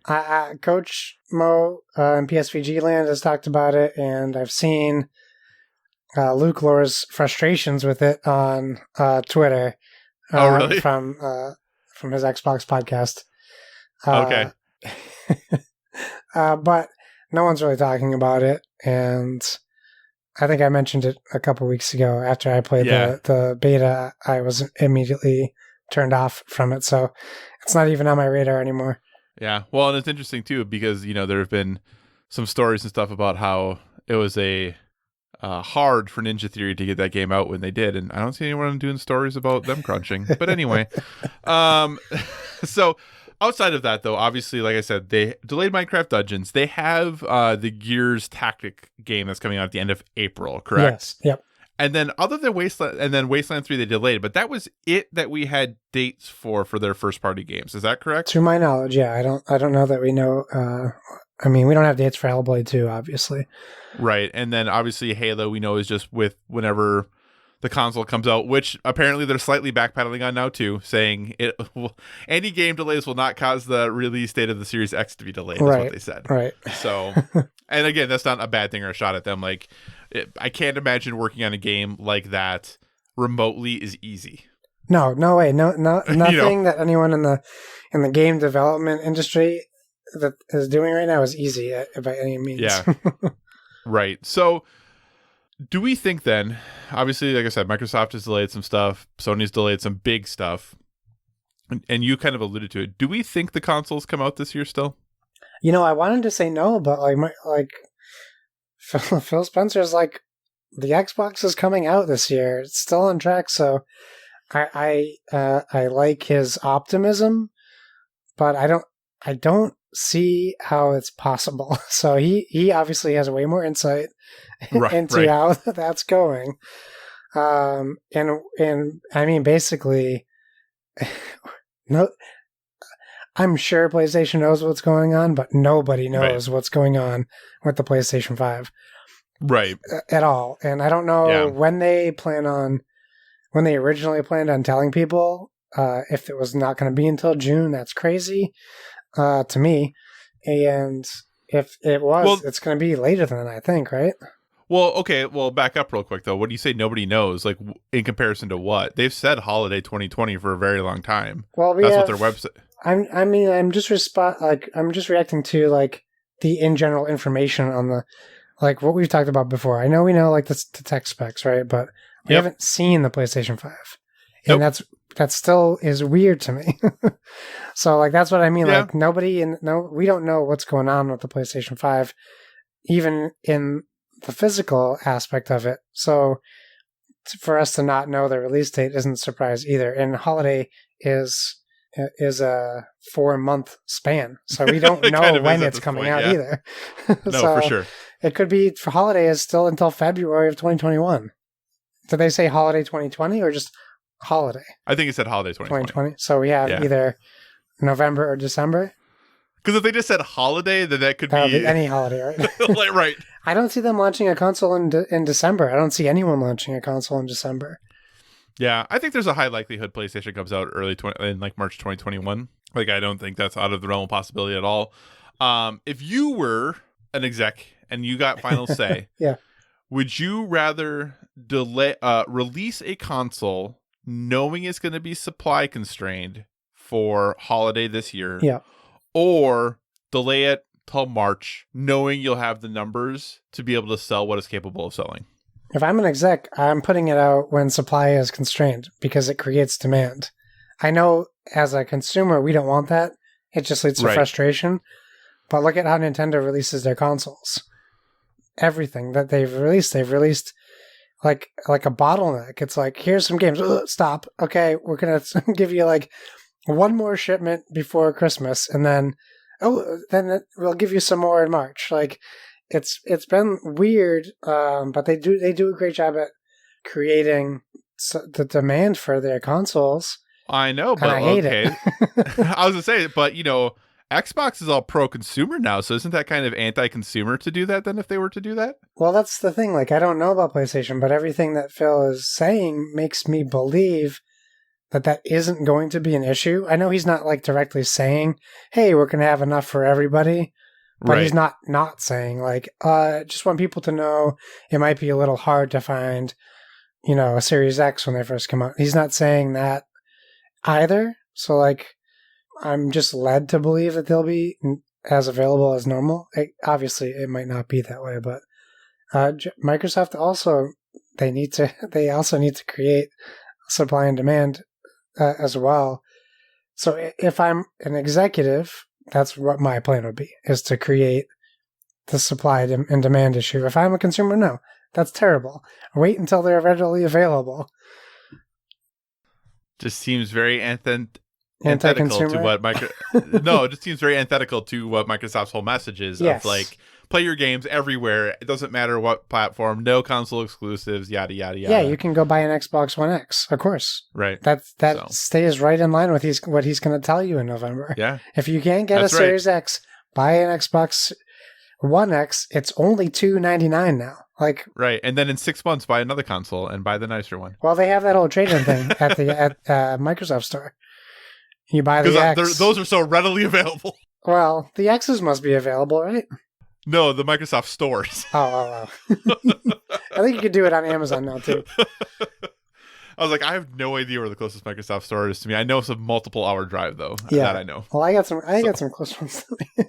[SPEAKER 3] Coach Mo in PSVG Land has talked about it, and I've seen Luke Lore's frustrations with it on Twitter.
[SPEAKER 2] Oh, really?
[SPEAKER 3] From his Xbox podcast.
[SPEAKER 2] Okay.
[SPEAKER 3] But no one's really talking about it, and I think I mentioned it a couple weeks ago. After I played the beta, I was immediately turned off from it, so it's not even on my radar anymore.
[SPEAKER 2] Yeah, well, and it's interesting too because there have been some stories and stuff about how it was a hard for Ninja Theory to get that game out when they did, and I don't see anyone doing stories about them crunching. But anyway, so outside of that, though, obviously, like I said, they delayed Minecraft Dungeons. They have the Gears Tactic game that's coming out at the end of April, correct?
[SPEAKER 3] Yes. Yep.
[SPEAKER 2] And then other than Wasteland 3, they delayed, but that was it that we had dates for their first party games. Is that correct?
[SPEAKER 3] To my knowledge, yeah. I don't know that we know. We don't have dates for Hellblade 2, obviously.
[SPEAKER 2] Right. And then obviously Halo, we know, is just with whenever the console comes out, which apparently they're slightly backpedaling on now too, saying any game delays will not cause the release date of the Series X to be delayed, is what they said.
[SPEAKER 3] Right.
[SPEAKER 2] So, and again, that's not a bad thing or a shot at them. I can't imagine working on a game like that remotely is easy.
[SPEAKER 3] No way. Nothing that anyone in the game development industry that is doing right now is easy by any means.
[SPEAKER 2] Yeah. Right. So do we think then, obviously, like I said, Microsoft has delayed some stuff, Sony's delayed some big stuff, and you kind of alluded to it. Do we think the consoles come out this year still?
[SPEAKER 3] I wanted to say no, but Phil Spencer's like, the Xbox is coming out this year. It's still on track, so I like his optimism, but I don't see how it's possible. So he obviously has way more insight into how that's going. And I mean, basically, no, I'm sure PlayStation knows what's going on, but nobody knows what's going on with the PlayStation 5.
[SPEAKER 2] Right.
[SPEAKER 3] At all. And I don't know when they originally planned on telling people, if it was not going to be until June. That's crazy to me. And if it was, it's going to be later than that, I think, right?
[SPEAKER 2] Well, okay. Well, back up real quick, though. What do you say nobody knows? Like, in comparison to what? They've said holiday 2020 for a very long time.
[SPEAKER 3] Well,
[SPEAKER 2] that's what their website...
[SPEAKER 3] I'm just reacting to, the in general information on the... what we've talked about before. I know we know the tech specs, right? But we haven't seen the PlayStation 5. And that still is weird to me. So that's what I mean.
[SPEAKER 2] Yeah.
[SPEAKER 3] We don't know what's going on with the PlayStation 5, even in the physical aspect of it. So for us to not know the release date isn't a surprise either. And holiday is a 4-month span. So we don't know when it's coming out either.
[SPEAKER 2] No, for sure.
[SPEAKER 3] It could be for holiday is still until February of 2021. Did they say holiday 2020 or just holiday?
[SPEAKER 2] I think it said holiday 2020.
[SPEAKER 3] 2020. So we have either November or December.
[SPEAKER 2] Because if they just said holiday, then that could
[SPEAKER 3] That would
[SPEAKER 2] be
[SPEAKER 3] be any holiday, right?
[SPEAKER 2] like, right.
[SPEAKER 3] I don't see them launching a console in December. I don't see anyone launching a console in December.
[SPEAKER 2] Yeah, I think there's a high likelihood PlayStation comes out in like March 2021. Like, I don't think that's out of the realm of possibility at all. If you were an exec and you got final say,
[SPEAKER 3] yeah,
[SPEAKER 2] would you rather release a console knowing it's going to be supply constrained for holiday this year,
[SPEAKER 3] yeah,
[SPEAKER 2] or delay it till March knowing you'll have the numbers to be able to sell what it's capable of selling?
[SPEAKER 3] If I'm an exec, I'm putting it out when supply is constrained because it creates demand. I know as a consumer, we don't want that. It just leads to frustration. But look at how Nintendo releases their consoles. Everything that they've released like a bottleneck. It's like, here's some games. Ugh, stop. Okay, we're going to give you like one more shipment before Christmas, and then we'll give you some more in March. Like, it's been weird, but they do a great job at creating the demand for their consoles.
[SPEAKER 2] I know, but
[SPEAKER 3] I hate it.
[SPEAKER 2] I was gonna say, but Xbox is all pro-consumer now, so isn't that kind of anti-consumer to do that then if they were to do that?
[SPEAKER 3] Well, that's the thing. Like, I don't know about PlayStation, but everything that Phil is saying makes me believe that isn't going to be an issue. I know he's not like directly saying, hey, we're going to have enough for everybody. But he's not saying like, just want people to know it might be a little hard to find, a Series X when they first come out. He's not saying that either. So like, I'm just led to believe that they'll be as available as normal. Obviously, it might not be that way, but Microsoft also they also need to create supply and demand as well. So if I'm an executive, that's what my plan would be, is to create the supply and demand issue. If I'm a consumer, no, that's terrible. Wait until they're readily available.
[SPEAKER 2] Just seems very antithetical
[SPEAKER 3] Anti-consumer?
[SPEAKER 2] to what No, it just seems very antithetical to what Microsoft's whole message is of like, play your games everywhere. It doesn't matter what platform, no console exclusives, yada yada yada.
[SPEAKER 3] Yeah, you can go buy an Xbox One X, of course.
[SPEAKER 2] Right.
[SPEAKER 3] That stays right in line with what he's going to tell you in November.
[SPEAKER 2] Yeah.
[SPEAKER 3] If you can't get a Series X, buy an Xbox One X. It's only $299 now. Like,
[SPEAKER 2] right, and then in 6 months buy another console and buy the nicer one.
[SPEAKER 3] Well, they have that whole trade-in thing at the Microsoft Store. You buy the X.
[SPEAKER 2] Those are so readily available.
[SPEAKER 3] Well, the X's must be available, right?
[SPEAKER 2] No, the Microsoft stores.
[SPEAKER 3] Oh. I think you could do it on Amazon now, too.
[SPEAKER 2] I was like, I have no idea where the closest Microsoft store is to me. I know it's a multiple-hour drive, though.
[SPEAKER 3] Yeah.
[SPEAKER 2] That I know.
[SPEAKER 3] Well, I got some close ones to me.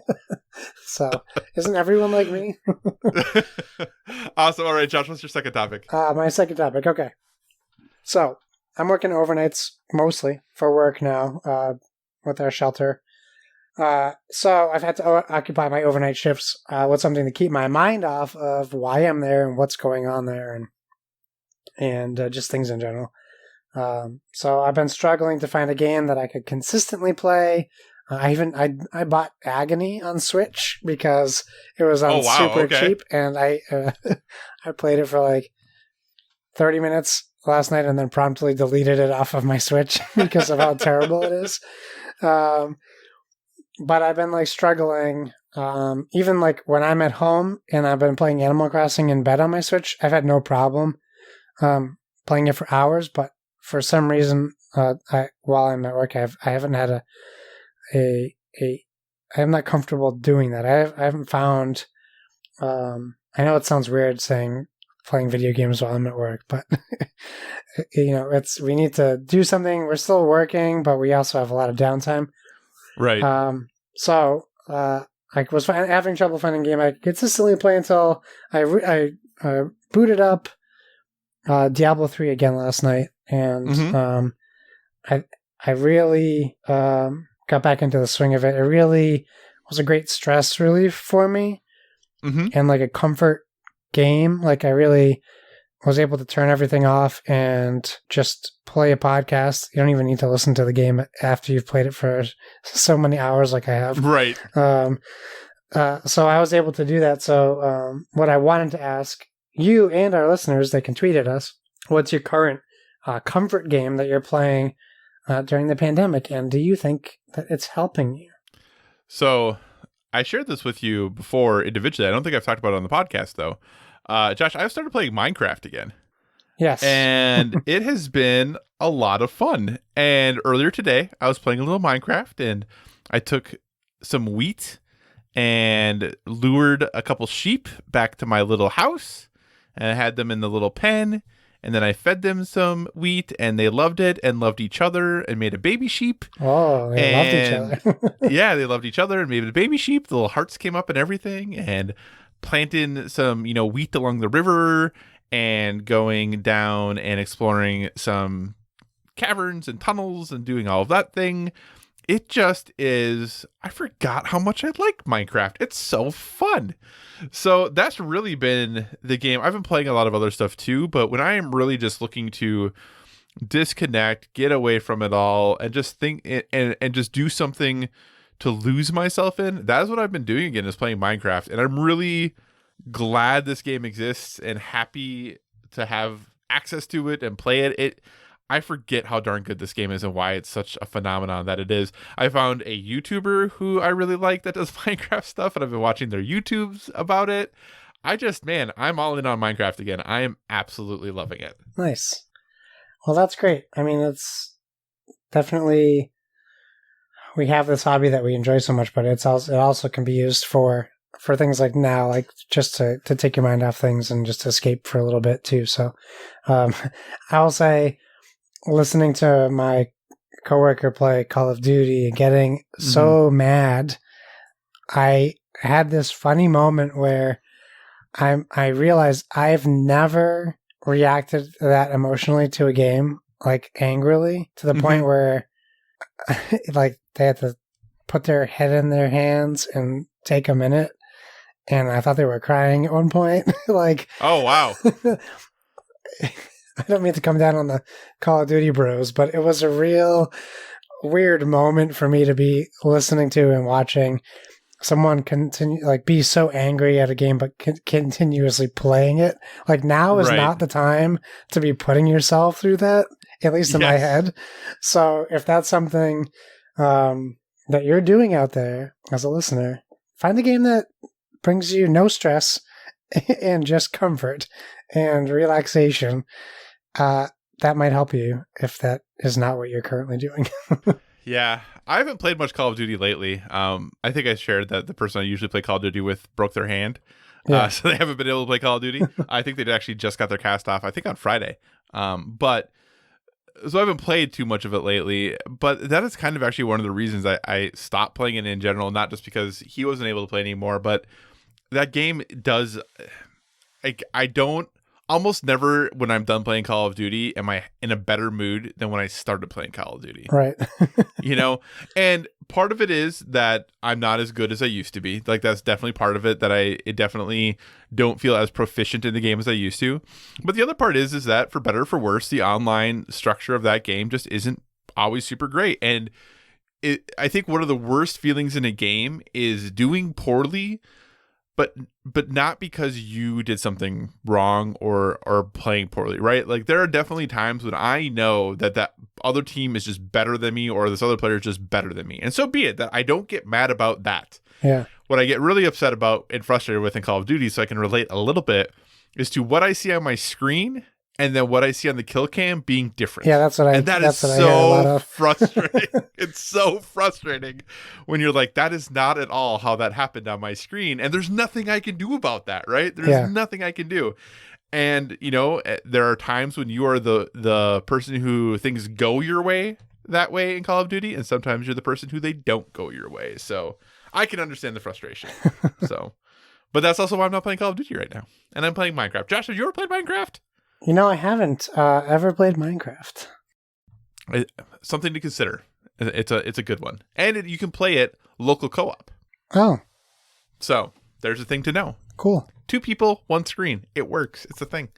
[SPEAKER 3] So, isn't everyone like me?
[SPEAKER 2] Awesome. All right, Josh, what's your second topic?
[SPEAKER 3] My second topic, okay. So, I'm working overnights mostly for work now with our shelter. So I've had to occupy my overnight shifts with something to keep my mind off of why I'm there and what's going on there and just things in general. So I've been struggling to find a game that I could consistently play. I bought Agony on Switch because it was on super cheap, and I played it for like 30 minutes last night and then promptly deleted it off of my Switch because of how terrible it is. But I've been like struggling, even like when I'm at home and I've been playing Animal Crossing in bed on my Switch, I've had no problem playing it for hours. But for some reason, while I'm at work, I haven't had I'm not comfortable doing that. I haven't found. I know it sounds weird saying playing video games while I'm at work, but we need to do something. We're still working, but we also have a lot of downtime.
[SPEAKER 2] Right.
[SPEAKER 3] So I was having trouble finding a game I could consistently play until I booted up Diablo 3 again last night, and I really got back into the swing of it. It really was a great stress relief for me, and like a comfort game. Like, I really was able to turn everything off and just play a podcast. You don't even need to listen to the game after you've played it for so many hours like I have.
[SPEAKER 2] Right.
[SPEAKER 3] So I was able to do that. So what I wanted to ask you and our listeners, they can tweet at us, what's your current comfort game that you're playing during the pandemic, and do you think that it's helping you?
[SPEAKER 2] So I shared this with you before individually. I don't think I've talked about it on the podcast, though. Josh, I've started playing Minecraft again.
[SPEAKER 3] Yes.
[SPEAKER 2] And it has been a lot of fun. And earlier today, I was playing a little Minecraft, and I took some wheat and lured a couple sheep back to my little house, and I had them in the little pen, and then I fed them some wheat, and they loved it and loved each other and made a baby sheep.
[SPEAKER 3] Oh, they loved each other.
[SPEAKER 2] Yeah, they loved each other and made a baby sheep. The little hearts came up and everything, and planting some, wheat along the river and going down and exploring some caverns and tunnels and doing all of that thing. It just is, I forgot how much I like Minecraft. It's so fun. So that's really been the game. I've been playing a lot of other stuff too, but when I am really just looking to disconnect, get away from it all, and just think and just do something to lose myself in, that is what I've been doing again, is playing Minecraft. And I'm really glad this game exists and happy to have access to it and play it. I forget how darn good this game is and why it's such a phenomenon that it is. I found a YouTuber who I really like that does Minecraft stuff, and I've been watching their YouTubes about it. I'm all in on Minecraft again. I am absolutely loving it.
[SPEAKER 3] Nice. Well, that's great. I mean, it's definitely, we have this hobby that we enjoy so much, but it also can be used for things like now, like just to take your mind off things and just escape for a little bit too. So I'll say, listening to my coworker play Call of Duty and getting so mad, I had this funny moment where I realized I've never reacted that emotionally to a game, like angrily, to the point where like they had to put their head in their hands and take a minute, and I thought they were crying at one point. Like,
[SPEAKER 2] oh wow.
[SPEAKER 3] I don't mean to come down on the Call of Duty bros, but it was a real weird moment for me to be listening to and watching someone be so angry at a game, but continuously playing it. Like, now is not the time to be putting yourself through that, at least in my head. So if that's something that you're doing out there as a listener, find a game that brings you no stress and just comfort and relaxation. That might help you if that is not what you're currently doing.
[SPEAKER 2] Yeah, I haven't played much Call of Duty lately. I think I shared that the person I usually play Call of Duty with broke their hand. So they haven't been able to play Call of Duty. I think they actually just got their cast off, I think on Friday. So I haven't played too much of it lately, but that is kind of actually one of the reasons I stopped playing it in general, not just because he wasn't able to play anymore, but that game does, I don't, almost never when I'm done playing Call of Duty am I in a better mood than when I started playing Call of Duty.
[SPEAKER 3] Right.
[SPEAKER 2] And part of it is that I'm not as good as I used to be. Like, that's definitely part of it, that I definitely don't feel as proficient in the game as I used to. But the other part is that for better or for worse, the online structure of that game just isn't always super great. And I think one of the worst feelings in a game is doing poorly, but not because you did something wrong or playing poorly, right? Like, there are definitely times when I know that other team is just better than me, or this other player is just better than me. And so be it, that I don't get mad about that.
[SPEAKER 3] Yeah.
[SPEAKER 2] What I get really upset about and frustrated with in Call of Duty, so I can relate a little bit, is to what I see on my screen and then what I see on the kill cam being different.
[SPEAKER 3] Yeah, that's what I.
[SPEAKER 2] And that is so frustrating. It's so frustrating when you're like, that is not at all how that happened on my screen, and there's nothing I can do about that, right? There's nothing I can do. And there are times when you are the person who things go your way that way in Call of Duty, and sometimes you're the person who they don't go your way. So I can understand the frustration. But that's also why I'm not playing Call of Duty right now, and I'm playing Minecraft. Josh, have you ever played Minecraft?
[SPEAKER 3] I haven't ever played Minecraft.
[SPEAKER 2] Something to consider. It's a good one, and you can play it local co-op.
[SPEAKER 3] Oh,
[SPEAKER 2] so there's a thing to know.
[SPEAKER 3] Cool.
[SPEAKER 2] 2 people, 1 screen. It works. It's a thing.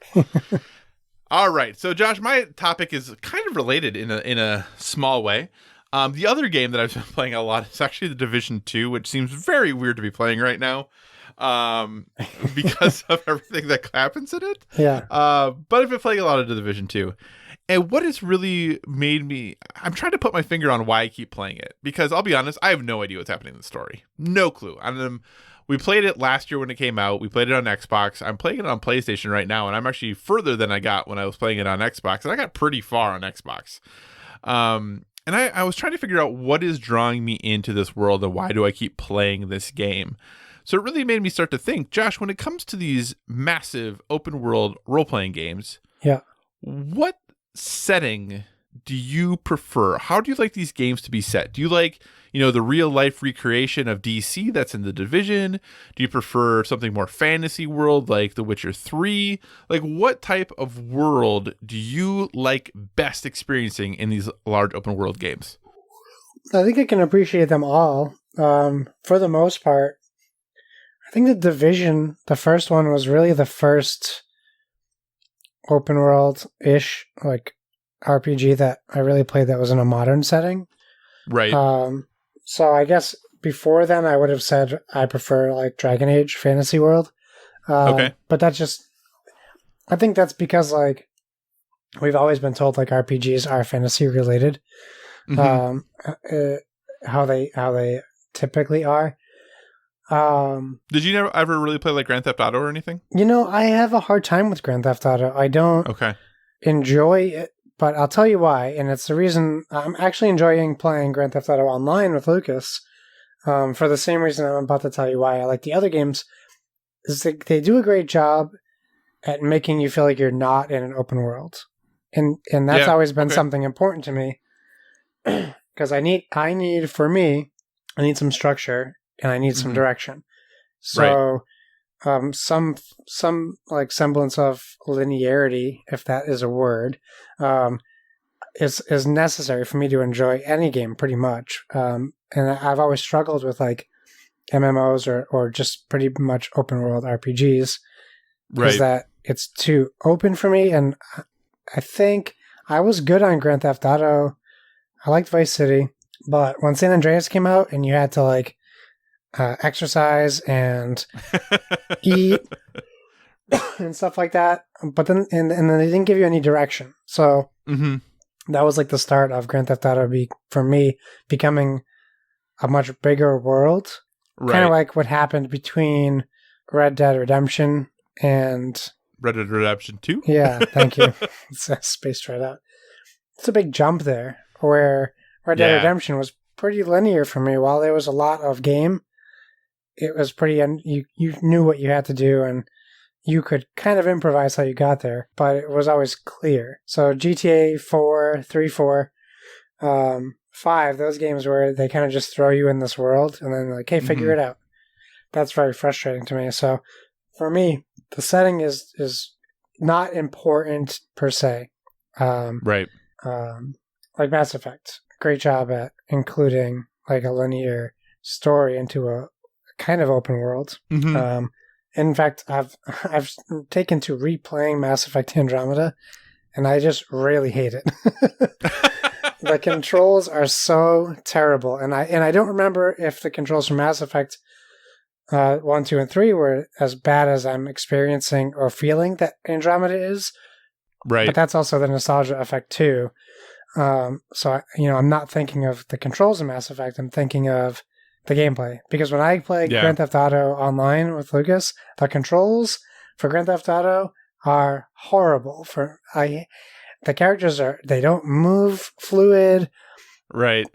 [SPEAKER 2] All right. So, Josh, my topic is kind of related in a small way. The other game that I've been playing a lot is actually The Division 2, which seems very weird to be playing right now. Because of everything that happens in it.
[SPEAKER 3] Yeah.
[SPEAKER 2] But I've been playing a lot of The Division 2. And what has really made me, I'm trying to put my finger on why I keep playing it, because I'll be honest, I have no idea what's happening in the story. No clue. We played it last year when it came out. We played it on Xbox. I'm playing it on PlayStation right now, and I'm actually further than I got when I was playing it on Xbox, and I got pretty far on Xbox. And I was trying to figure out what is drawing me into this world and why do I keep playing this game. So it really made me start to think, Josh, when it comes to these massive open world role-playing games,
[SPEAKER 3] Yeah.
[SPEAKER 2] what setting do you prefer? How do you like these games to be set? Do you like, the real life recreation of DC that's in The Division? Do you prefer something more fantasy world like The Witcher 3? Like, what type of world do you like best experiencing in these large open world games?
[SPEAKER 3] I think I can appreciate them all. For the most part, I think The Division, the first one, was really the first open world-ish, like, RPG that I really played that was in a modern setting.
[SPEAKER 2] Right.
[SPEAKER 3] So I guess before then I would have said I prefer like Dragon Age Fantasy World.
[SPEAKER 2] Okay.
[SPEAKER 3] But I think that's because like we've always been told like RPGs are fantasy related.
[SPEAKER 2] Mm-hmm.
[SPEAKER 3] How they typically are.
[SPEAKER 2] Did you never ever really play like Grand Theft Auto or anything?
[SPEAKER 3] I have a hard time with Grand Theft Auto. I don't enjoy it. But I'll tell you why, and it's the reason I'm actually enjoying playing Grand Theft Auto Online with Lucas, for the same reason I'm about to tell you why I like the other games, is they do a great job at making you feel like you're not in an open world. And that's always been something important to me, because I need some structure, and I need some direction. So some like semblance of linearity, if that is a word, is necessary for me to enjoy any game pretty much. And I've always struggled with like MMOs or just pretty much open world RPGs, because that it's too open for me. And I think I was good on Grand Theft Auto. I liked Vice City, but when San Andreas came out and you had to like exercise and eat and stuff like that, but then and then they didn't give you any direction. So that was like the start of Grand Theft Auto for me becoming a much bigger world, kind of like what happened between Red Dead Redemption and
[SPEAKER 2] Red Dead Redemption 2.
[SPEAKER 3] Yeah, thank you. It's spaced right out. It's a big jump there, where Red Dead Redemption was pretty linear for me. While there was a lot of game, it was pretty, you knew what you had to do, and you could kind of improvise how you got there, but it was always clear. So GTA 4, 3, 4, 5, those games where they kind of just throw you in this world and then like, hey, figure it out. That's very frustrating to me. So for me, the setting is not important per se. Like Mass Effect, great job at including like a linear story into a kind of open world. In fact, I've taken to replaying Mass Effect Andromeda, and I just really hate it. The controls are so terrible, and I don't remember if the controls from Mass Effect 1, 2, and 3 were as bad as I'm experiencing or feeling that Andromeda is. Right. But that's also the nostalgia effect too. So I'm not thinking of the controls in Mass Effect. I'm thinking of the gameplay, because when I play Grand Theft Auto Online with Lucas, the controls for Grand Theft Auto are horrible. The characters they don't move fluid, right?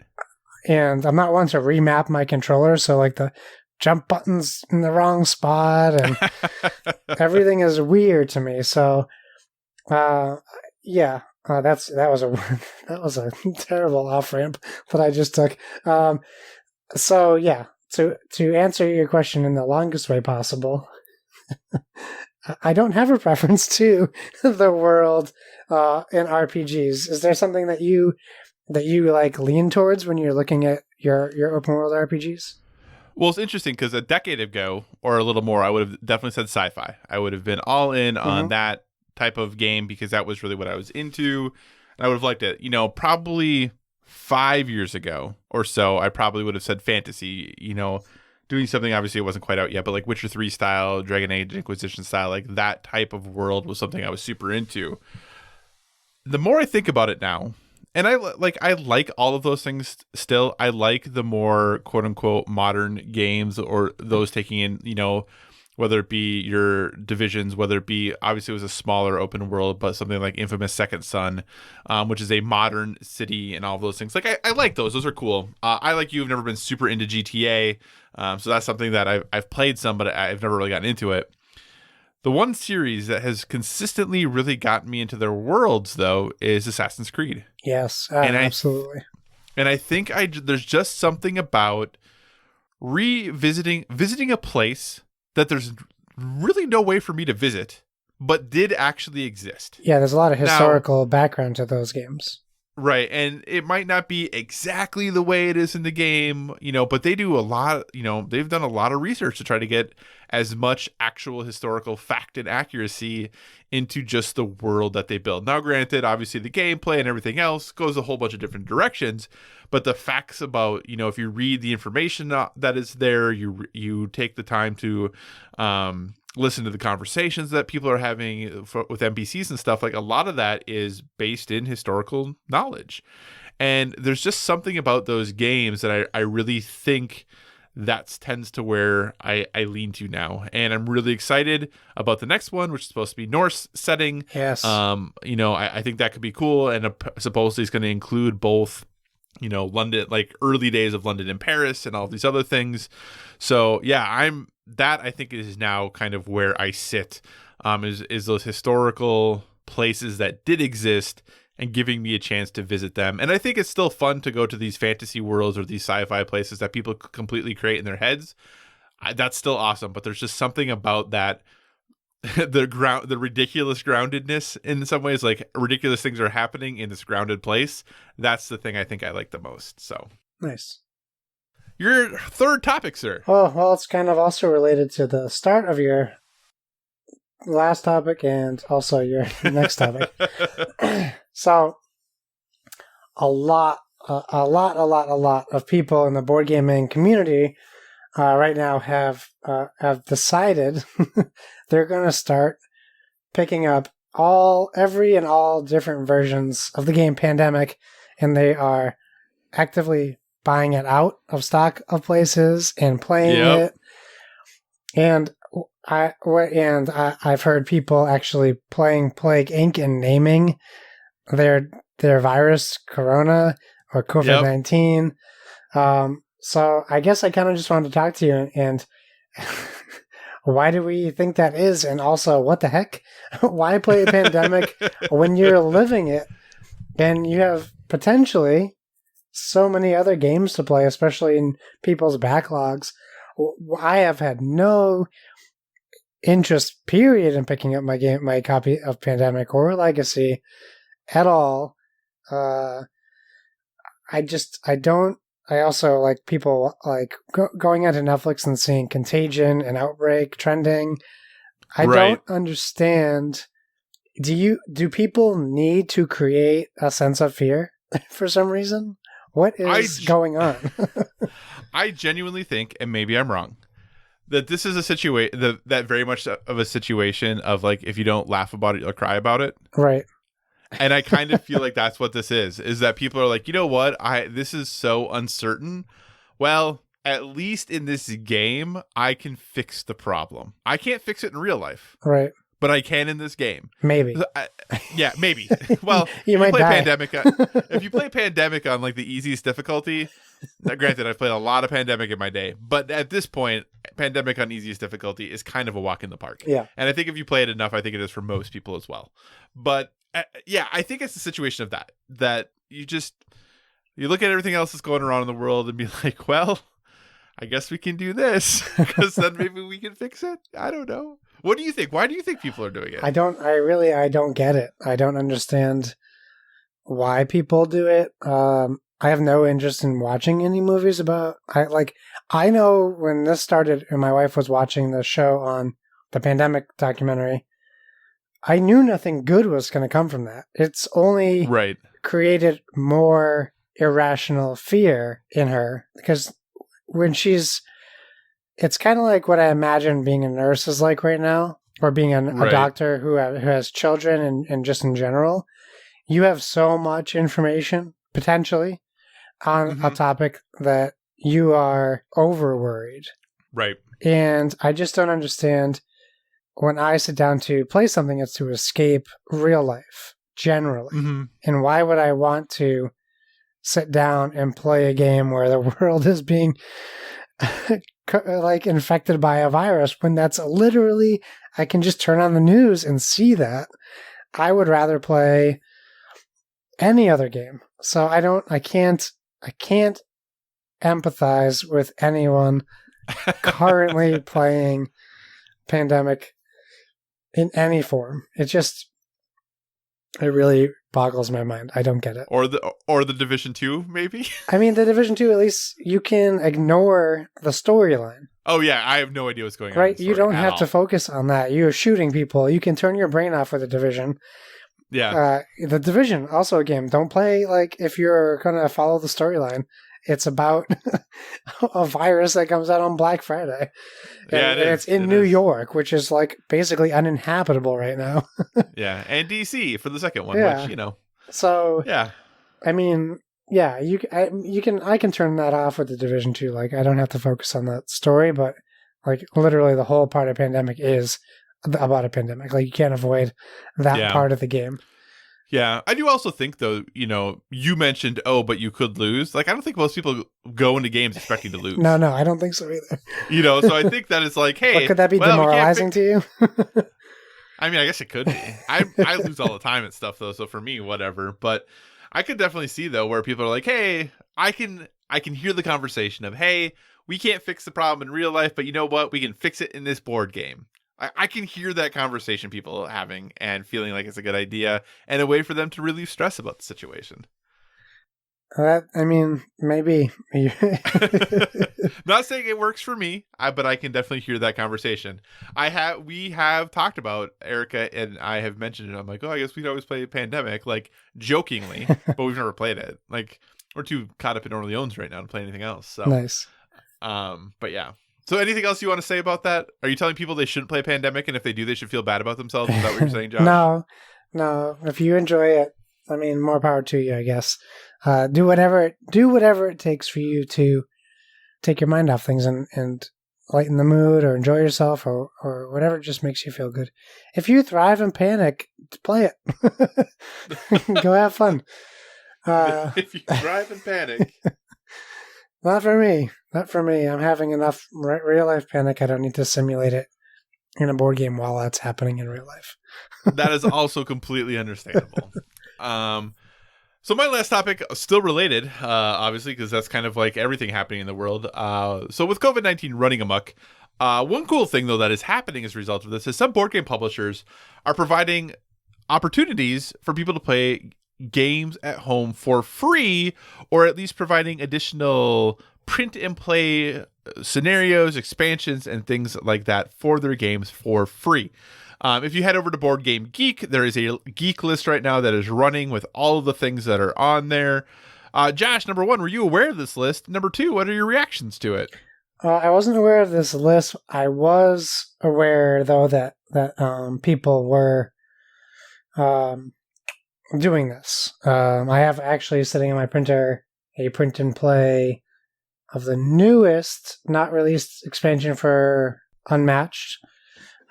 [SPEAKER 3] And I'm not one to remap my controller, so like the jump button's in the wrong spot, and everything is weird to me. So, that was a terrible off ramp that I just took. So yeah, to answer your question in the longest way possible, I don't have a preference to the world in RPGs. Is there something that you like lean towards when you're looking at your open world RPGs?
[SPEAKER 2] Well, it's interesting because a decade ago or a little more, I would have definitely said sci-fi. I would have been all in on that type of game because that was really what I was into. And I would have liked it. Probably 5 years ago or so, I probably would have said fantasy, doing something, obviously it wasn't quite out yet, but like Witcher 3 style, Dragon Age Inquisition style, like that type of world was something I was super into. the more I think about it now, and I like all of those things still. I like the more quote unquote modern games, or those taking in, whether it be your Divisions, whether it be, obviously it was a smaller open world, but something like Infamous Second Son, which is a modern city and all of those things. Like I like those. Those are cool. I, like you, have never been super into GTA. So that's something that I've played some, but I've never really gotten into it. The one series that has consistently really gotten me into their worlds, though, is Assassin's Creed.
[SPEAKER 3] Yes,
[SPEAKER 2] absolutely. And I think there's just something about visiting a place that there's really no way for me to visit, but did actually exist.
[SPEAKER 3] Yeah, there's a lot of historical background to those games.
[SPEAKER 2] Right, and it might not be exactly the way it is in the game, but they do a lot, they've done a lot of research to try to get as much actual historical fact and accuracy into just the world that they build. Now, granted, obviously the gameplay and everything else goes a whole bunch of different directions, but the facts about, if you read the information that is there, you take the time to listen to the conversations that people are having with NPCs and stuff, like a lot of that is based in historical knowledge. And there's just something about those games that I really think that tends to where I lean to now. And I'm really excited about the next one, which is supposed to be Norse setting.
[SPEAKER 3] Yes.
[SPEAKER 2] I think that could be cool. And supposedly it's going to include both, London, like early days of London and Paris and all these other things. So yeah, I think is now kind of where I sit, is those historical places that did exist and giving me a chance to visit them. And I think it's still fun to go to these fantasy worlds or these sci-fi places that people completely create in their heads. That's still awesome, but there's just something about that, the ridiculous groundedness in some ways, like ridiculous things are happening in this grounded place. That's the thing I think I like the most. So
[SPEAKER 3] nice.
[SPEAKER 2] Your third topic, sir.
[SPEAKER 3] Oh, well, it's kind of also related to the start of your last topic and also your next topic. So, a lot of people in the board gaming community right now have decided they're going to start picking up every and all different versions of the game Pandemic, and they are actively buying it out of stock of places and playing it. And I've heard people actually playing Plague Inc. and naming their virus Corona or COVID-19. So I guess I kind of just wanted to talk to you and why do we think that is? And also, what the heck? Why play a Pandemic when you're living it and you have potentially so many other games to play, especially in people's backlogs? I have had no interest, period, in picking up my copy of Pandemic or Legacy at all. I also like people like going onto Netflix and seeing Contagion and Outbreak trending. I don't understand. Do people need to create a sense of fear for some reason? What is going on?
[SPEAKER 2] I genuinely think, and maybe I'm wrong, that this is a situation that very much of a situation of like, if you don't laugh about it, you'll cry about it.
[SPEAKER 3] Right.
[SPEAKER 2] And I kind of feel like that's what this is that people are like, you know what? This is so uncertain. Well, at least in this game, I can fix the problem. I can't fix it in real life.
[SPEAKER 3] Right.
[SPEAKER 2] But I can in this game.
[SPEAKER 3] Maybe.
[SPEAKER 2] Yeah, maybe. Well,
[SPEAKER 3] you might
[SPEAKER 2] play
[SPEAKER 3] die.
[SPEAKER 2] Pandemic. If you play Pandemic on like the easiest difficulty, granted, I've played a lot of Pandemic in my day, but at this point, Pandemic on easiest difficulty is kind of a walk in the park.
[SPEAKER 3] Yeah.
[SPEAKER 2] And I think if you play it enough, I think it is for most people as well. But yeah, I think it's a situation of that you look at everything else that's going around in the world and be like, well, I guess we can do this because then maybe we can fix it. I don't know. What do you think? Why do you think people are doing it?
[SPEAKER 3] I don't get it. I don't understand why people do it. I have no interest in watching any movies about. I know when this started and my wife was watching the show on the Pandemic documentary, I knew nothing good was going to come from that. It's only created more irrational fear in her because when it's kind of like what I imagine being a nurse is like right now, or being a doctor who has children and just in general. you have so much information potentially on a topic that you are over worried.
[SPEAKER 2] Right.
[SPEAKER 3] And I just don't understand when I sit down to play something, it's to escape real life generally.
[SPEAKER 2] Mm-hmm.
[SPEAKER 3] And why would I want to sit down and play a game where the world is being like infected by a virus when that's literally, I can just turn on the news and see that. I would rather play any other game. So I can't empathize with anyone currently playing Pandemic in any form. It really boggles my mind. I don't get it.
[SPEAKER 2] Or the Division 2, maybe?
[SPEAKER 3] I mean, the Division 2, at least you can ignore the storyline.
[SPEAKER 2] Oh, yeah. I have no idea what's going on.
[SPEAKER 3] Right? You don't have to focus on that. You're shooting people. You can turn your brain off with the Division.
[SPEAKER 2] Yeah.
[SPEAKER 3] The Division, also a game. Don't play like if you're going to follow the storyline. It's about a virus that comes out on Black Friday.
[SPEAKER 2] Yeah,
[SPEAKER 3] and it's in New York, which is like basically uninhabitable right now.
[SPEAKER 2] Yeah, and DC for the second one,
[SPEAKER 3] Yeah.
[SPEAKER 2] which,
[SPEAKER 3] So,
[SPEAKER 2] yeah.
[SPEAKER 3] I mean, yeah, I can turn that off with the Division 2. Like, I don't have to focus on that story, but like literally the whole part of Pandemic is about a pandemic. Like, you can't avoid that part of the game.
[SPEAKER 2] Yeah, I do also think, though, you mentioned, but you could lose. Like, I don't think most people go into games expecting to lose.
[SPEAKER 3] No, I don't think so either.
[SPEAKER 2] So I think that it's like, hey.
[SPEAKER 3] But could that be demoralizing to you?
[SPEAKER 2] I mean, I guess it could be. I lose all the time at stuff, though, so for me, whatever. But I could definitely see, though, where people are like, hey, I can hear the conversation of, hey, we can't fix the problem in real life, but you know what? We can fix it in this board game. I can hear that conversation people having and feeling like it's a good idea and a way for them to relieve stress about the situation.
[SPEAKER 3] I mean, maybe.
[SPEAKER 2] Not saying it works for me, but I can definitely hear that conversation. We have talked about, Erica and I have mentioned it. I'm like, I guess we'd always play Pandemic, like jokingly, but we've never played it. Like, we're too caught up in Orleans right now to play anything else. So
[SPEAKER 3] nice.
[SPEAKER 2] But yeah. So anything else you want to say about that? Are you telling people they shouldn't play Pandemic, and if they do, they should feel bad about themselves? Is that what you're saying, Josh?
[SPEAKER 3] No. If you enjoy it, I mean, more power to you, I guess. Do whatever it takes for you to take your mind off things and lighten the mood or enjoy yourself or whatever just makes you feel good. If you thrive in Panic, play it. Go have fun.
[SPEAKER 2] If you thrive in Panic.
[SPEAKER 3] Not for me. I'm having enough real life panic. I don't need to simulate it in a board game while that's happening in real life.
[SPEAKER 2] That is also completely understandable. So my last topic, still related, obviously, because that's kind of like everything happening in the world. So with COVID-19 running amok, one cool thing, though, that is happening as a result of this is some board game publishers are providing opportunities for people to play games at home for free, or at least providing additional print and play scenarios, expansions, and things like that for their games for free. If you head over to Board Game Geek, there is a geek list right now that is running with all of the things that are on there. Josh, number one, were you aware of this list? Number two, what are your reactions to it?
[SPEAKER 3] I wasn't aware of this list. I was aware, though, that people were doing this. I have actually sitting in my printer a print and play of the newest, not released expansion for Unmatched.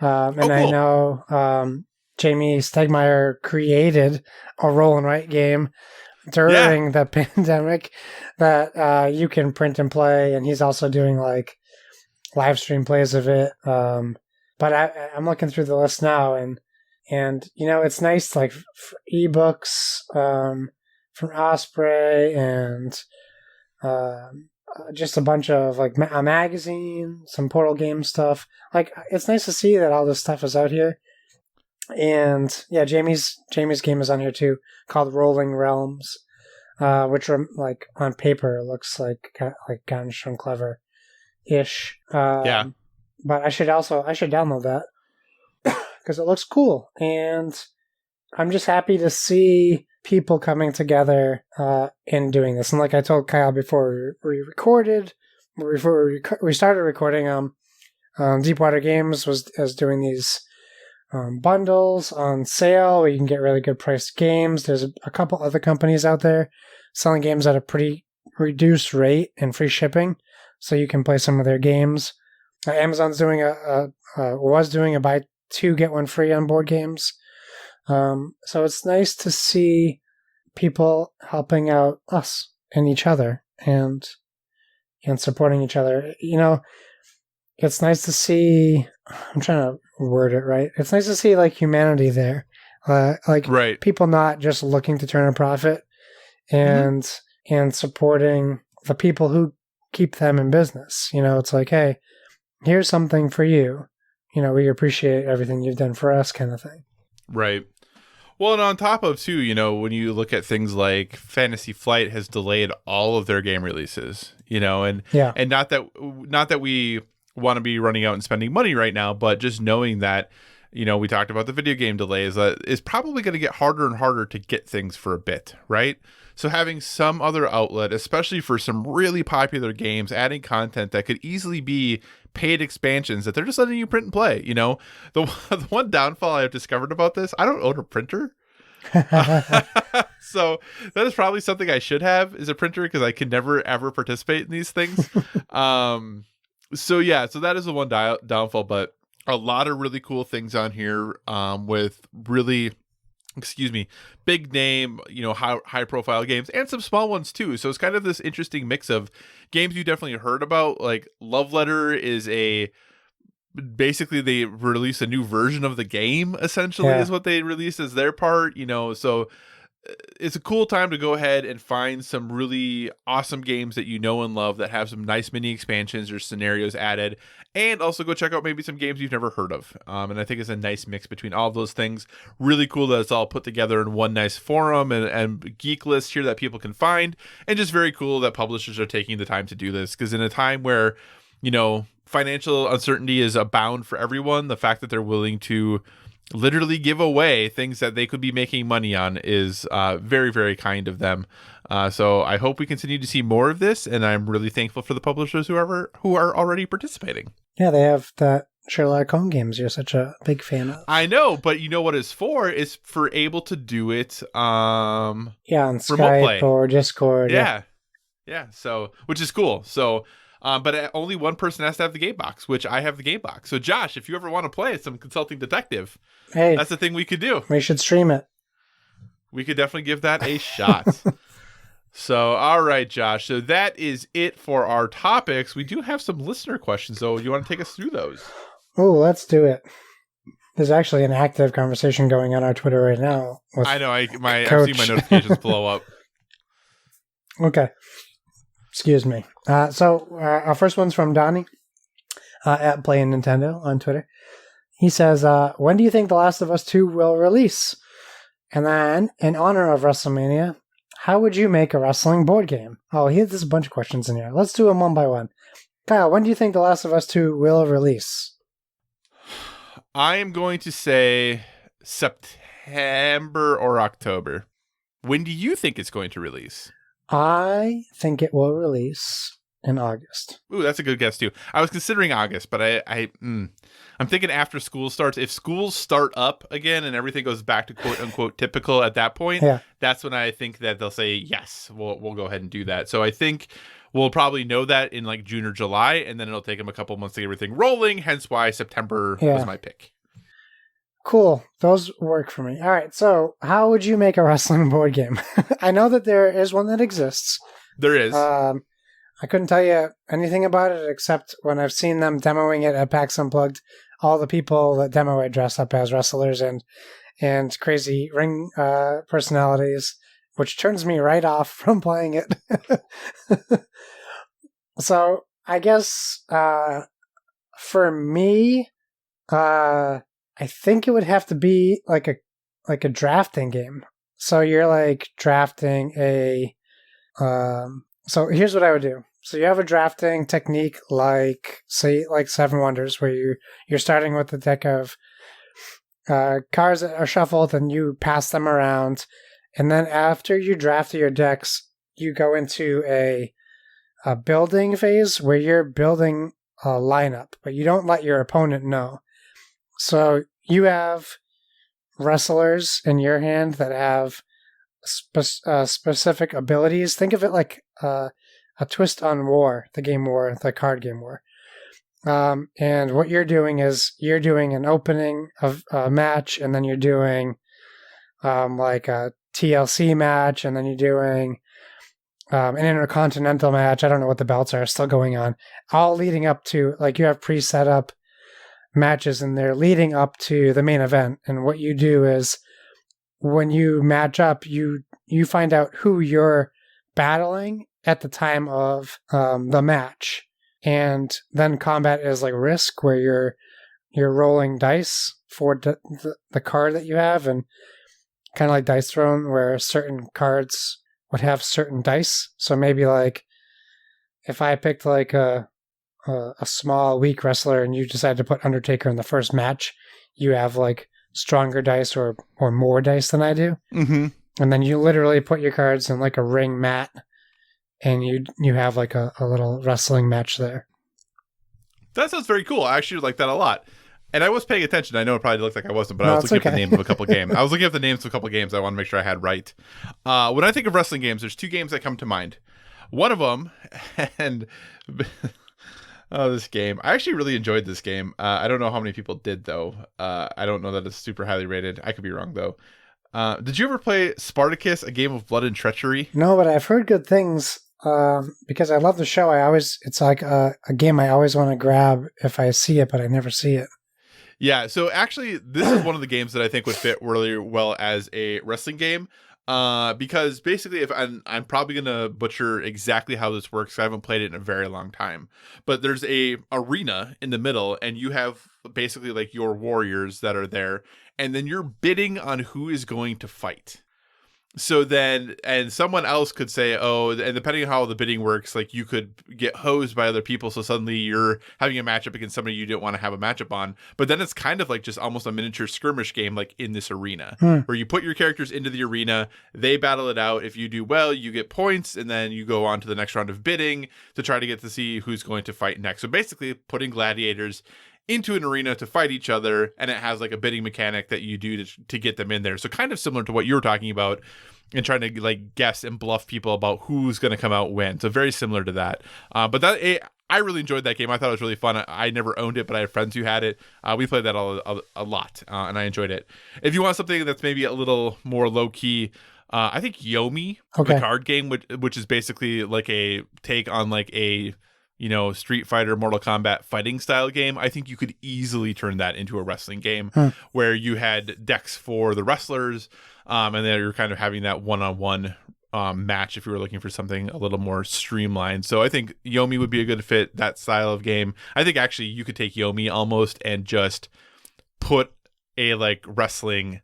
[SPEAKER 3] And cool. I know Jamie Stegmaier created a roll and write game during the pandemic that you can print and play, and he's also doing like live stream plays of it. But I'm looking through the list now, and it's nice, like ebooks from Osprey and just a bunch of like a magazine, some Portal game stuff. Like, it's nice to see that all this stuff is out here. And yeah, Jamie's game is on here too, called Rolling Realms, which are like on paper looks like Ganz Schön Clever-ish. But I should download that because it looks cool, and I'm just happy to see people coming together and doing this. And like I told Kyle before we started recording, Deepwater Games was doing these bundles on sale where you can get really good priced games. There's a couple other companies out there selling games at a pretty reduced rate and free shipping, so you can play some of their games. Amazon's doing was doing a buy two get one free on board games. So it's nice to see people helping out us and each other and supporting each other. It's nice to see. I'm trying to word it right. It's nice to see like humanity there,
[SPEAKER 2] Right.
[SPEAKER 3] people not just looking to turn a profit and supporting the people who keep them in business. It's like, hey, here's something for you. We appreciate everything you've done for us, kind of thing.
[SPEAKER 2] Right. Well, and on top of too, when you look at things like Fantasy Flight has delayed all of their game releases, and not that we want to be running out and spending money right now, but just knowing that, we talked about the video game delays, that is probably going to get harder and harder to get things for a bit, right? So having some other outlet, especially for some really popular games, adding content that could easily be paid expansions that they're just letting you print and play. The one downfall I've discovered about this, I don't own a printer. So that is probably something I should have, is a printer, because I can never ever participate in these things. So that is the one downfall, but a lot of really cool things on here, with really, big name, high profile games, and some small ones too. So it's kind of this interesting mix of games you definitely heard about. Like Love Letter is basically they released a new version of the game, essentially, is what they released as their part, so it's a cool time to go ahead and find some really awesome games that you know and love that have some nice mini expansions or scenarios added, and also go check out maybe some games you've never heard of. And I think it's a nice mix between all of those things. Really cool that it's all put together in one nice forum and geek list here that people can find, and just very cool that publishers are taking the time to do this, because in a time where, financial uncertainty is abound for everyone, the fact that they're willing to literally give away things that they could be making money on is very, very kind of them. So I hope we continue to see more of this, and I'm really thankful for the publishers who are already participating.
[SPEAKER 3] Yeah, they have that Sherlock Holmes games you're such a big fan of.
[SPEAKER 2] I know, but you know what it's for? Is for able to do it
[SPEAKER 3] on
[SPEAKER 2] remote
[SPEAKER 3] Skype
[SPEAKER 2] play.
[SPEAKER 3] or Discord.
[SPEAKER 2] Yeah. So, which is cool. So, but only one person has to have the game box, which I have the game box. So Josh, if you ever want to play some Consulting Detective,
[SPEAKER 3] hey,
[SPEAKER 2] that's the thing we could do.
[SPEAKER 3] We should stream it.
[SPEAKER 2] We could definitely give that a shot. So, all right, Josh. So that is it for our topics. We do have some listener questions, though. You want to take us through those?
[SPEAKER 3] Oh, let's do it. There's actually an active conversation going on our Twitter right now.
[SPEAKER 2] I know. I've seen my notifications blow up.
[SPEAKER 3] Okay. Excuse me. So our first one's from Donnie at Playing Nintendo on Twitter. He says, when do you think The Last of Us 2 will release? And then, in honor of WrestleMania, how would you make a wrestling board game? Oh, there's a bunch of questions in here. Let's do them one by one. Kyle, when do you think The Last of Us 2 will release?
[SPEAKER 2] I am going to say September or October. When do you think it's going to release?
[SPEAKER 3] I think it will release in August.
[SPEAKER 2] Ooh, that's a good guess too. I was considering August, but I'm thinking after school starts. If schools start up again and everything goes back to quote unquote typical at that point, that's when I think that they'll say yes, we'll go ahead and do that. So I think we'll probably know that in like June or July, and then it'll take them a couple months to get everything rolling. Hence why September was my pick.
[SPEAKER 3] Cool. Those work for me. All right. So how would you make a wrestling board game? I know that there is one that exists.
[SPEAKER 2] There is.
[SPEAKER 3] I couldn't tell you anything about it except when I've seen them demoing it at PAX Unplugged. All the people that demo it dress up as wrestlers and crazy ring personalities, which turns me right off from playing it. So I guess for me, I think it would have to be like a drafting game. So you're like drafting a. So here's what I would do. So you have a drafting technique like Seven Wonders, where you're starting with a deck of cards that are shuffled and you pass them around, and then after you draft your decks, you go into a building phase where you're building a lineup, but you don't let your opponent know. So you have wrestlers in your hand that have specific abilities. Think of it like a twist on War, the game War, the card game War. And what you're doing is you're doing an opening of a match, and then you're doing like a TLC match, and then you're doing an intercontinental match. I don't know what the belts are still going on. All leading up to, like, you have pre-set up matches, and they're leading up to the main event. And what you do is when you match up, you find out who you're battling at the time of the match. And then combat is like Risk, where you're rolling dice for the card that you have, and kind of like Dice Throne, where certain cards would have certain dice. So maybe like if I picked like a small weak wrestler and you decided to put Undertaker in the first match, you have like stronger dice or more dice than I do.
[SPEAKER 2] Mm-hmm.
[SPEAKER 3] And then you literally put your cards in like a ring mat, and you have like a little wrestling match there.
[SPEAKER 2] That sounds very cool. I actually like that a lot. And I was paying attention. I know it probably looked like I wasn't, but
[SPEAKER 3] No,
[SPEAKER 2] I was
[SPEAKER 3] it's
[SPEAKER 2] looking at
[SPEAKER 3] okay.
[SPEAKER 2] the name of a couple of games. I was looking at the names of a couple of games I want to make sure I had right. When I think of wrestling games, there's two games that come to mind. One of them, and this game. I actually really enjoyed this game. I don't know how many people did, though. I don't know that it's super highly rated. I could be wrong, though. Did you ever play Spartacus, a game of blood and treachery?
[SPEAKER 3] No, but I've heard good things because I love the show. It's like a game I always want to grab if I see it, but I never see it.
[SPEAKER 2] Yeah, so actually, this is one of the games that I think would fit really well as a wrestling game. Because basically, if I'm probably gonna butcher exactly how this works. I haven't played it in a very long time, but there's a arena in the middle, and you have basically like your warriors that are there, and then you're bidding on who is going to fight. So then, and someone else could say, oh, and depending on how the bidding works, like you could get hosed by other people. So suddenly you're having a matchup against somebody you didn't want to have a matchup on. But then it's kind of like just almost a miniature skirmish game, like in this arena, where you put your characters into the arena, they battle it out. If you do well, you get points, and then you go on to the next round of bidding to try to get to see who's going to fight next. So basically putting gladiators into an arena to fight each other, and it has like a bidding mechanic that you do to get them in there. So kind of similar to what you were talking about and trying to like guess and bluff people about who's going to come out win. So very similar to that. But I really enjoyed that game. I thought it was really fun. I never owned it, but I had friends who had it. We played that a lot, and I enjoyed it. If you want something that's maybe a little more low key, I think Yomi, the card game, which is basically like a take on like a Street Fighter, Mortal Kombat fighting style game. I think you could easily turn that into a wrestling game where you had decks for the wrestlers, and then you're kind of having that one-on-one match if you were looking for something a little more streamlined. So I think Yomi would be a good fit, that style of game. I think actually you could take Yomi almost and just put a like wrestling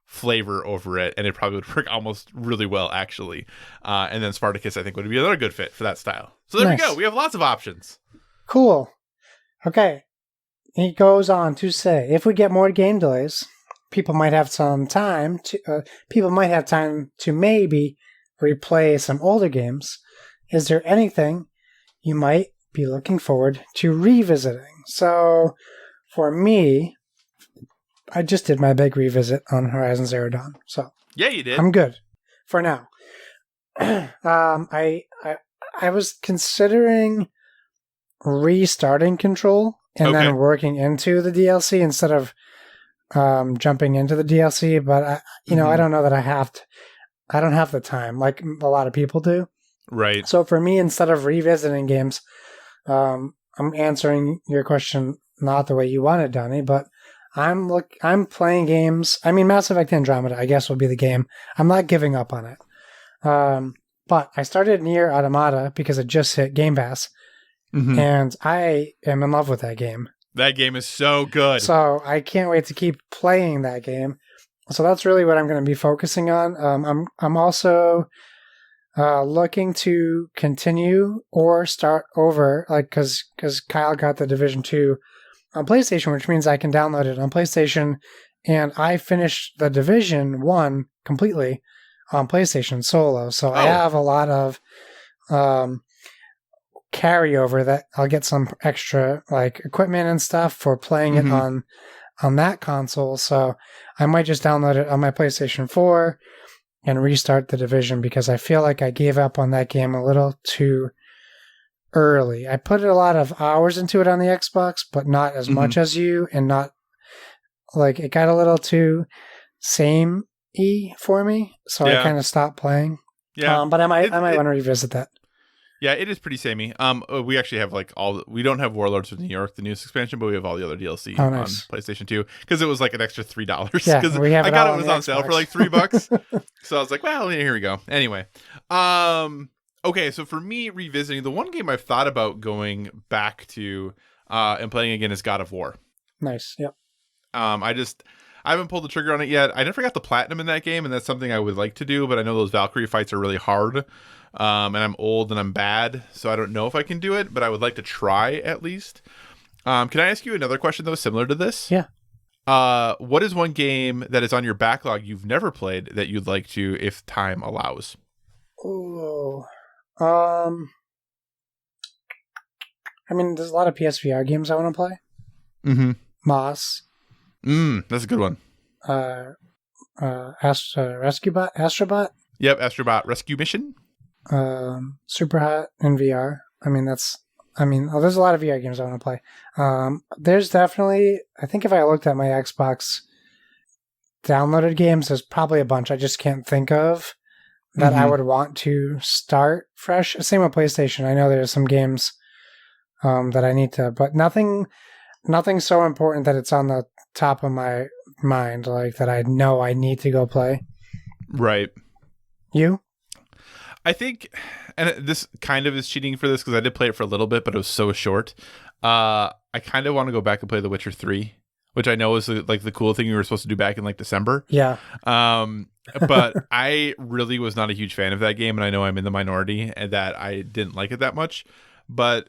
[SPEAKER 2] flavor over it, and it probably would work almost really well, actually. And then Spartacus, I think, would be another good fit for that style. So there we go. We have lots of options.
[SPEAKER 3] Cool. Okay. He goes on to say, if we get more game delays, people might have time to maybe replay some older games. Is there anything you might be looking forward to revisiting? So for me, I just did my big revisit on Horizon Zero Dawn. So
[SPEAKER 2] yeah, you did.
[SPEAKER 3] I'm good for now. I was considering restarting Control and then working into the DLC instead of jumping into the DLC, but I don't know that I have to. I don't have the time like a lot of people do.
[SPEAKER 2] Right.
[SPEAKER 3] So for me, instead of revisiting games, I'm answering your question not the way you wanted, Donnie, but I'm playing games. I mean, Mass Effect Andromeda, I guess, will be the game. I'm not giving up on it. But I started Nier Automata because it just hit Game Pass, and I am in love with that game.
[SPEAKER 2] That game is so good.
[SPEAKER 3] So I can't wait to keep playing that game. So that's really what I'm going to be focusing on. I'm also looking to continue or start over, like because Kyle got the Division 2 on PlayStation, which means I can download it on PlayStation, and I finished the Division 1 completely on PlayStation solo. So I have a lot of carryover that I'll get some extra like equipment and stuff for playing it on on that console, so I might just download it on my PlayStation 4 and restart The Division because I feel like I gave up on that game a little too early. I put a lot of hours into it on the Xbox, but not as much as you, and not like it got a little too samey for me, so I kind of stopped playing.
[SPEAKER 2] Yeah,
[SPEAKER 3] but I might want to revisit that.
[SPEAKER 2] Yeah, it is pretty samey. We actually have like we don't have Warlords of New York, the newest expansion, but we have all the other DLC on PlayStation 2 because it was like an extra $3.
[SPEAKER 3] Yeah,
[SPEAKER 2] because
[SPEAKER 3] we have
[SPEAKER 2] I got it
[SPEAKER 3] on
[SPEAKER 2] was
[SPEAKER 3] the
[SPEAKER 2] on
[SPEAKER 3] Xbox.
[SPEAKER 2] sale for like $3. So I was like, well, here we go. Anyway, okay, so for me, revisiting the one game I've thought about going back to and playing again is God of War.
[SPEAKER 3] Nice. Yep.
[SPEAKER 2] I haven't pulled the trigger on it yet. I never got the platinum in that game, and that's something I would like to do, but I know those Valkyrie fights are really hard. And I'm old and I'm bad, so I don't know if I can do it, but I would like to try at least. Can I ask you another question, though, similar to this?
[SPEAKER 3] Yeah.
[SPEAKER 2] What is one game that is on your backlog you've never played that you'd like to if time allows?
[SPEAKER 3] Ooh. I mean, there's a lot of PSVR games I want to play.
[SPEAKER 2] Mm-hmm.
[SPEAKER 3] Moss.
[SPEAKER 2] That's a good one.
[SPEAKER 3] Astrobot.
[SPEAKER 2] Yep, Astrobot Rescue Mission.
[SPEAKER 3] Super Hot in VR. There's a lot of VR games I want to play. There's definitely, I think if I looked at my Xbox downloaded games, there's probably a bunch I just can't think of that I would want to start fresh. Same with PlayStation. I know there's some games that I need to, but nothing so important that it's on the top of my mind, like that I know I need to go play.
[SPEAKER 2] Right.
[SPEAKER 3] You?
[SPEAKER 2] I think, and this kind of is cheating for this because I did play it for a little bit, but it was so short. I kind of want to go back and play The Witcher 3, which I know is like the cool thing you were supposed to do back in like December.
[SPEAKER 3] Yeah.
[SPEAKER 2] But I really was not a huge fan of that game, and I know I'm in the minority and that I didn't like it that much. But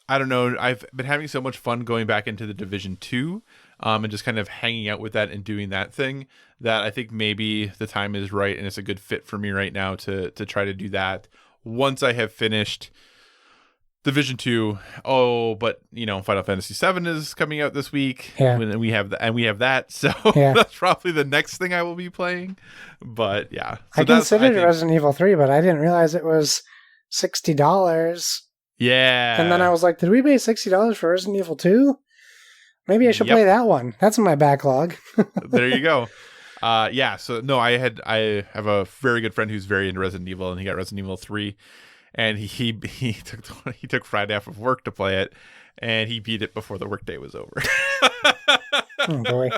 [SPEAKER 2] I don't know. I've been having so much fun going back into The Division 2 and just kind of hanging out with that and doing that thing that I think maybe the time is right and it's a good fit for me right now to try to do that once I have finished Division 2. Oh, but Final Fantasy 7 is coming out this week.
[SPEAKER 3] Yeah.
[SPEAKER 2] And we have that. So
[SPEAKER 3] yeah.
[SPEAKER 2] That's probably the next thing I will be playing. But yeah. So
[SPEAKER 3] I considered Resident Evil 3, but I didn't realize it was $60.
[SPEAKER 2] Yeah.
[SPEAKER 3] And then I was like, did we pay $60 for Resident Evil 2? Maybe I should play that one. That's in my backlog.
[SPEAKER 2] There you go. Yeah. So no, I have a very good friend who's very into Resident Evil, and he got Resident Evil 3, and he took Friday off of work to play it, and he beat it before the workday was over.
[SPEAKER 3] Oh boy.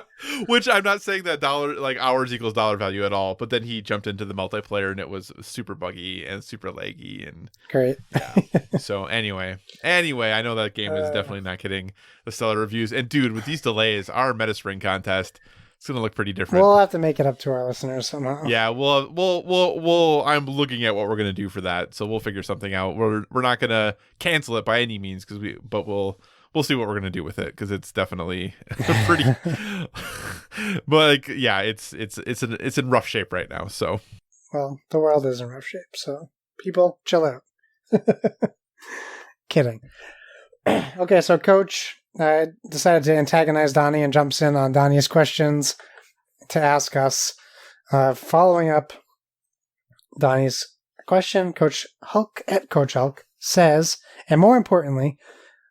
[SPEAKER 2] Which I'm not saying that hours equals dollar value at all, but then he jumped into the multiplayer and it was super buggy and super laggy and
[SPEAKER 3] great.
[SPEAKER 2] Yeah. So anyway, I know that game is definitely not getting the stellar reviews. And dude, with these delays, our Metaspring contest, it's gonna look pretty different.
[SPEAKER 3] We'll have to make it up to our listeners somehow.
[SPEAKER 2] Yeah, we'll I'm looking at what we're gonna do for that, so we'll figure something out. We're not gonna cancel it by any means but we'll see what we're gonna do with it because it's definitely pretty. But yeah, it's in rough shape right now. So
[SPEAKER 3] well, the world is in rough shape, so people chill out. Kidding. Okay, so Coach decided to antagonize Donnie and jumps in on Donnie's questions to ask us. Following up Donnie's question, Coach Hulk says, and more importantly,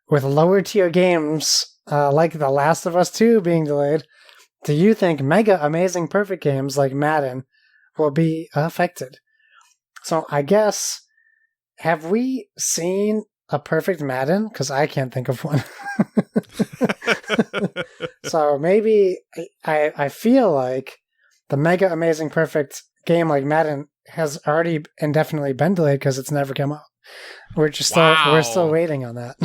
[SPEAKER 3] with lower tier games like The Last of Us 2 being delayed, do you think mega amazing perfect games like Madden will be affected? So I guess, have we seen a perfect Madden? Because I can't think of one. So maybe I feel like the mega amazing perfect game like Madden has already indefinitely been delayed because it's never come out. We're still waiting on that.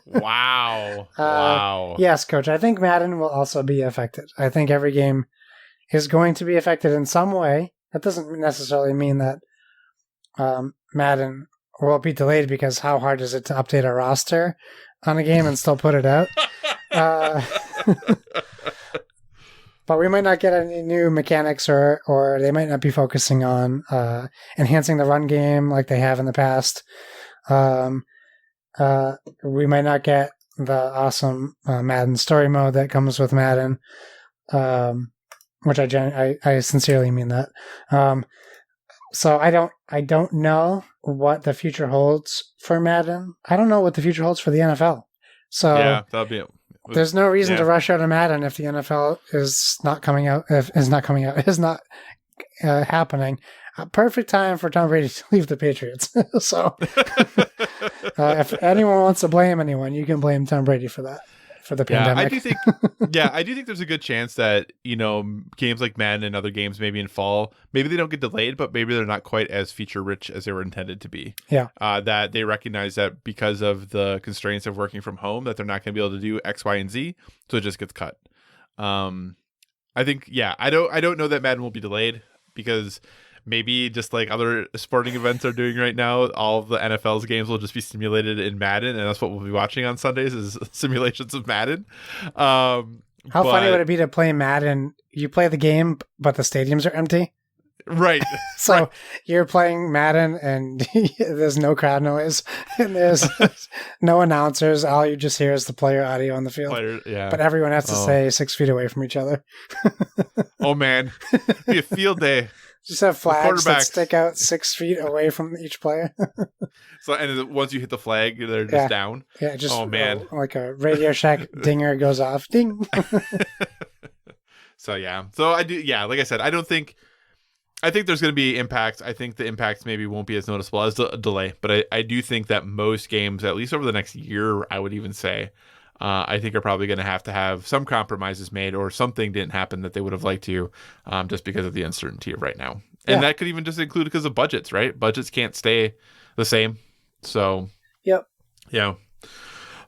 [SPEAKER 2] Wow. Wow.
[SPEAKER 3] Yes, Coach. I think Madden will also be affected. I think every game is going to be affected in some way. That doesn't necessarily mean that Madden will be delayed because how hard is it to update a roster on a game and still put it out? But we might not get any new mechanics or they might not be focusing on enhancing the run game like they have in the past. We might not get the awesome Madden story mode that comes with Madden, which I sincerely mean that. So I don't know what the future holds for Madden. I don't know what the future holds for the NFL. So
[SPEAKER 2] yeah, that'll be it.
[SPEAKER 3] There's no reason to rush out of Madden if the NFL is not happening. A perfect time for Tom Brady to leave the Patriots. So, if anyone wants to blame anyone, you can blame Tom Brady for that, for the pandemic.
[SPEAKER 2] I do think there's a good chance that, games like Madden and other games maybe in fall, maybe they don't get delayed, but maybe they're not quite as feature rich as they were intended to be.
[SPEAKER 3] Yeah.
[SPEAKER 2] That they recognize that because of the constraints of working from home, that they're not going to be able to do X, Y, and Z. So it just gets cut. I think, I don't know that Madden will be delayed, because maybe just like other sporting events are doing right now, all of the NFL's games will just be simulated in Madden, and that's what we'll be watching on Sundays is simulations of Madden.
[SPEAKER 3] How funny would it be to play Madden? You play the game, but the stadiums are empty.
[SPEAKER 2] Right.
[SPEAKER 3] So
[SPEAKER 2] right.
[SPEAKER 3] You're playing Madden and there's no crowd noise and there's no announcers. All you just hear is the player audio on the field. But everyone has to stay 6 feet away from each other.
[SPEAKER 2] Oh, man. It'd be a field day.
[SPEAKER 3] Just have flags that stick out 6 feet away from each player.
[SPEAKER 2] So, and once you hit the flag, they're just down.
[SPEAKER 3] Yeah, just
[SPEAKER 2] oh man,
[SPEAKER 3] like a Radio Shack dinger goes off, ding.
[SPEAKER 2] So I do. Yeah, like I said, I think there's going to be impact. I think the impacts maybe won't be as noticeable as the delay, but I do think that most games, at least over the next year, I would even say, I think are probably going to have some compromises made, or something didn't happen that they would have liked to, just because of the uncertainty of right now. And that could even just include because of budgets, right? Budgets can't stay the same. So,
[SPEAKER 3] yep.
[SPEAKER 2] Yeah.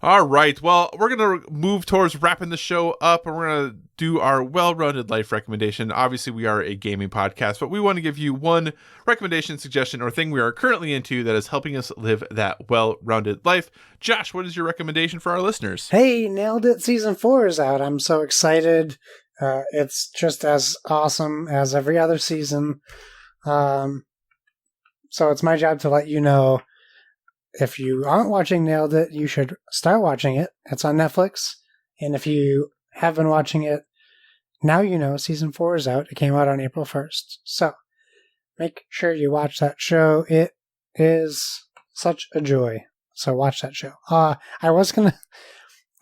[SPEAKER 2] All right. Well, we're going to move towards wrapping the show up, and we're going to do our well-rounded life recommendation. Obviously, we are a gaming podcast, but we want to give you one recommendation, suggestion, or thing we are currently into that is helping us live that well-rounded life. Josh, what is your recommendation for our listeners?
[SPEAKER 3] Hey, nailed it. Season 4 is out. I'm so excited. It's just as awesome as every other season. So it's my job to let you know, if you aren't watching Nailed It, you should start watching it. It's on Netflix. And if you have been watching it, now you know season 4 is out. It came out on April 1st. So make sure you watch that show. It is such a joy. So watch that show. I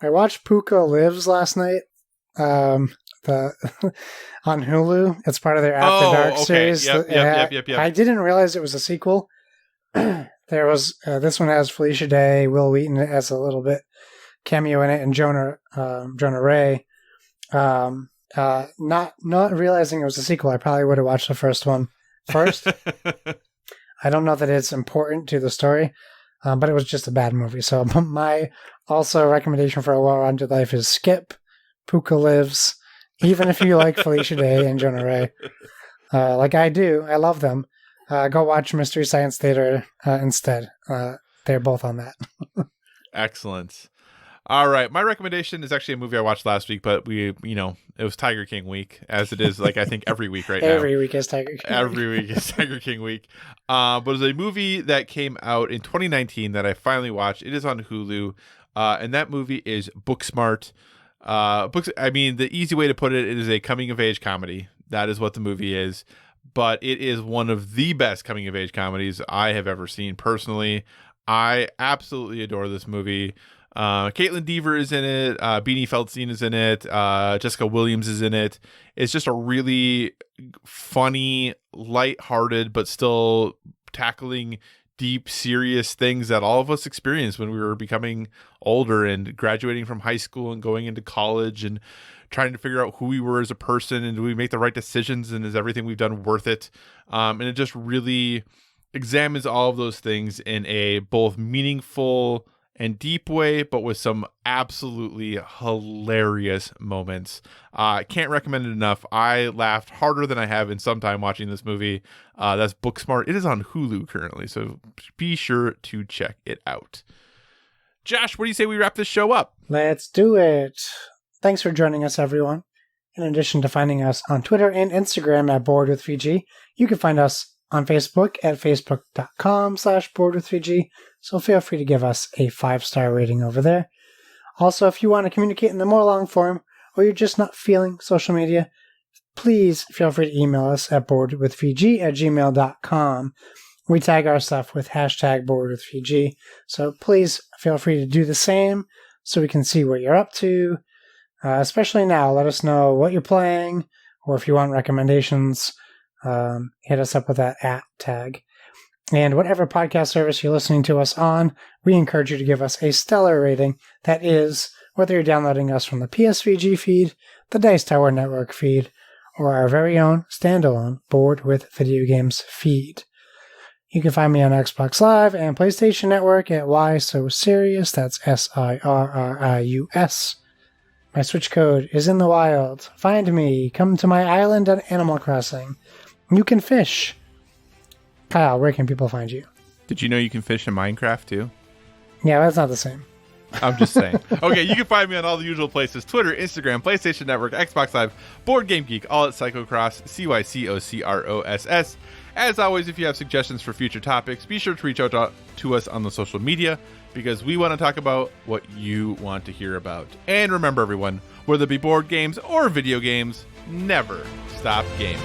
[SPEAKER 3] watched Puka Lives last night. On Hulu. It's part of their After Dark series.
[SPEAKER 2] Yep.
[SPEAKER 3] I didn't realize it was a sequel. There was this one has Felicia Day, Will Wheaton has a little bit cameo in it, and Jonah Ray. Not realizing it was a sequel, I probably would have watched the first one first. I don't know that it's important to the story, but it was just a bad movie. So my also recommendation for a well-rounded life is skip Puka Lives, even if you like Felicia Day and Jonah Ray. Like I do, I love them. Go watch Mystery Science Theater instead. They're both on that.
[SPEAKER 2] Excellent. All right. My recommendation is actually a movie I watched last week, but it was Tiger King week, as it is, like, I think every week right now.
[SPEAKER 3] Every week is Tiger King
[SPEAKER 2] Every week is Tiger King week. But it's a movie that came out in 2019 that I finally watched. It is on Hulu. And that movie is Booksmart. The easy way to put it is a coming-of-age comedy. That is what the movie is. But it is one of the best coming-of-age comedies I have ever seen personally. I absolutely adore this movie. Caitlin Dever is in it. Beanie Feldstein is in it. Jessica Williams is in it. It's just a really funny, lighthearted, but still tackling deep, serious things that all of us experienced when we were becoming older and graduating from high school and going into college and trying to figure out who we were as a person, and do we make the right decisions, and is everything we've done worth it? And it just really examines all of those things in a both meaningful and deep way, but with some absolutely hilarious moments. Can't recommend it enough. I laughed harder than I have in some time watching this movie. That's Booksmart. It is on Hulu currently, so be sure to check it out. Josh, what do you say we wrap this show up?
[SPEAKER 3] Let's do it. Thanks for joining us, everyone. In addition to finding us on Twitter and Instagram at BoredWithVG, you can find us on Facebook at facebook.com/BoredWithVG, so feel free to give us a 5-star rating over there. Also, if you want to communicate in the more long form, or you're just not feeling social media, please feel free to email us at boardwithvg@gmail.com. We tag our stuff with hashtag boardwithvg, so please feel free to do the same so we can see what you're up to. Especially now, let us know what you're playing, or if you want recommendations, hit us up with that @tag. And whatever podcast service you're listening to us on, we encourage you to give us a stellar rating. That is, whether you're downloading us from the PSVG feed, the Dice Tower Network feed, or our very own standalone Board with Video Games feed. You can find me on Xbox Live and PlayStation Network at Why So Serious. That's SIRRIUS. My Switch code is in the wild. Find me. Come to my island on Animal Crossing. You can fish. Kyle, where can people find you?
[SPEAKER 2] Did you know you can fish in Minecraft too?
[SPEAKER 3] Yeah, that's not the same.
[SPEAKER 2] I'm just saying. Okay, you can find me on all the usual places: Twitter, Instagram, PlayStation Network, Xbox Live, Board Game Geek, all at Psychocross, CYCOCROSS. As always, if you have suggestions for future topics, be sure to reach out to us on the social media, because we want to talk about what you want to hear about. And remember, everyone, whether it be board games or video games, never stop gaming.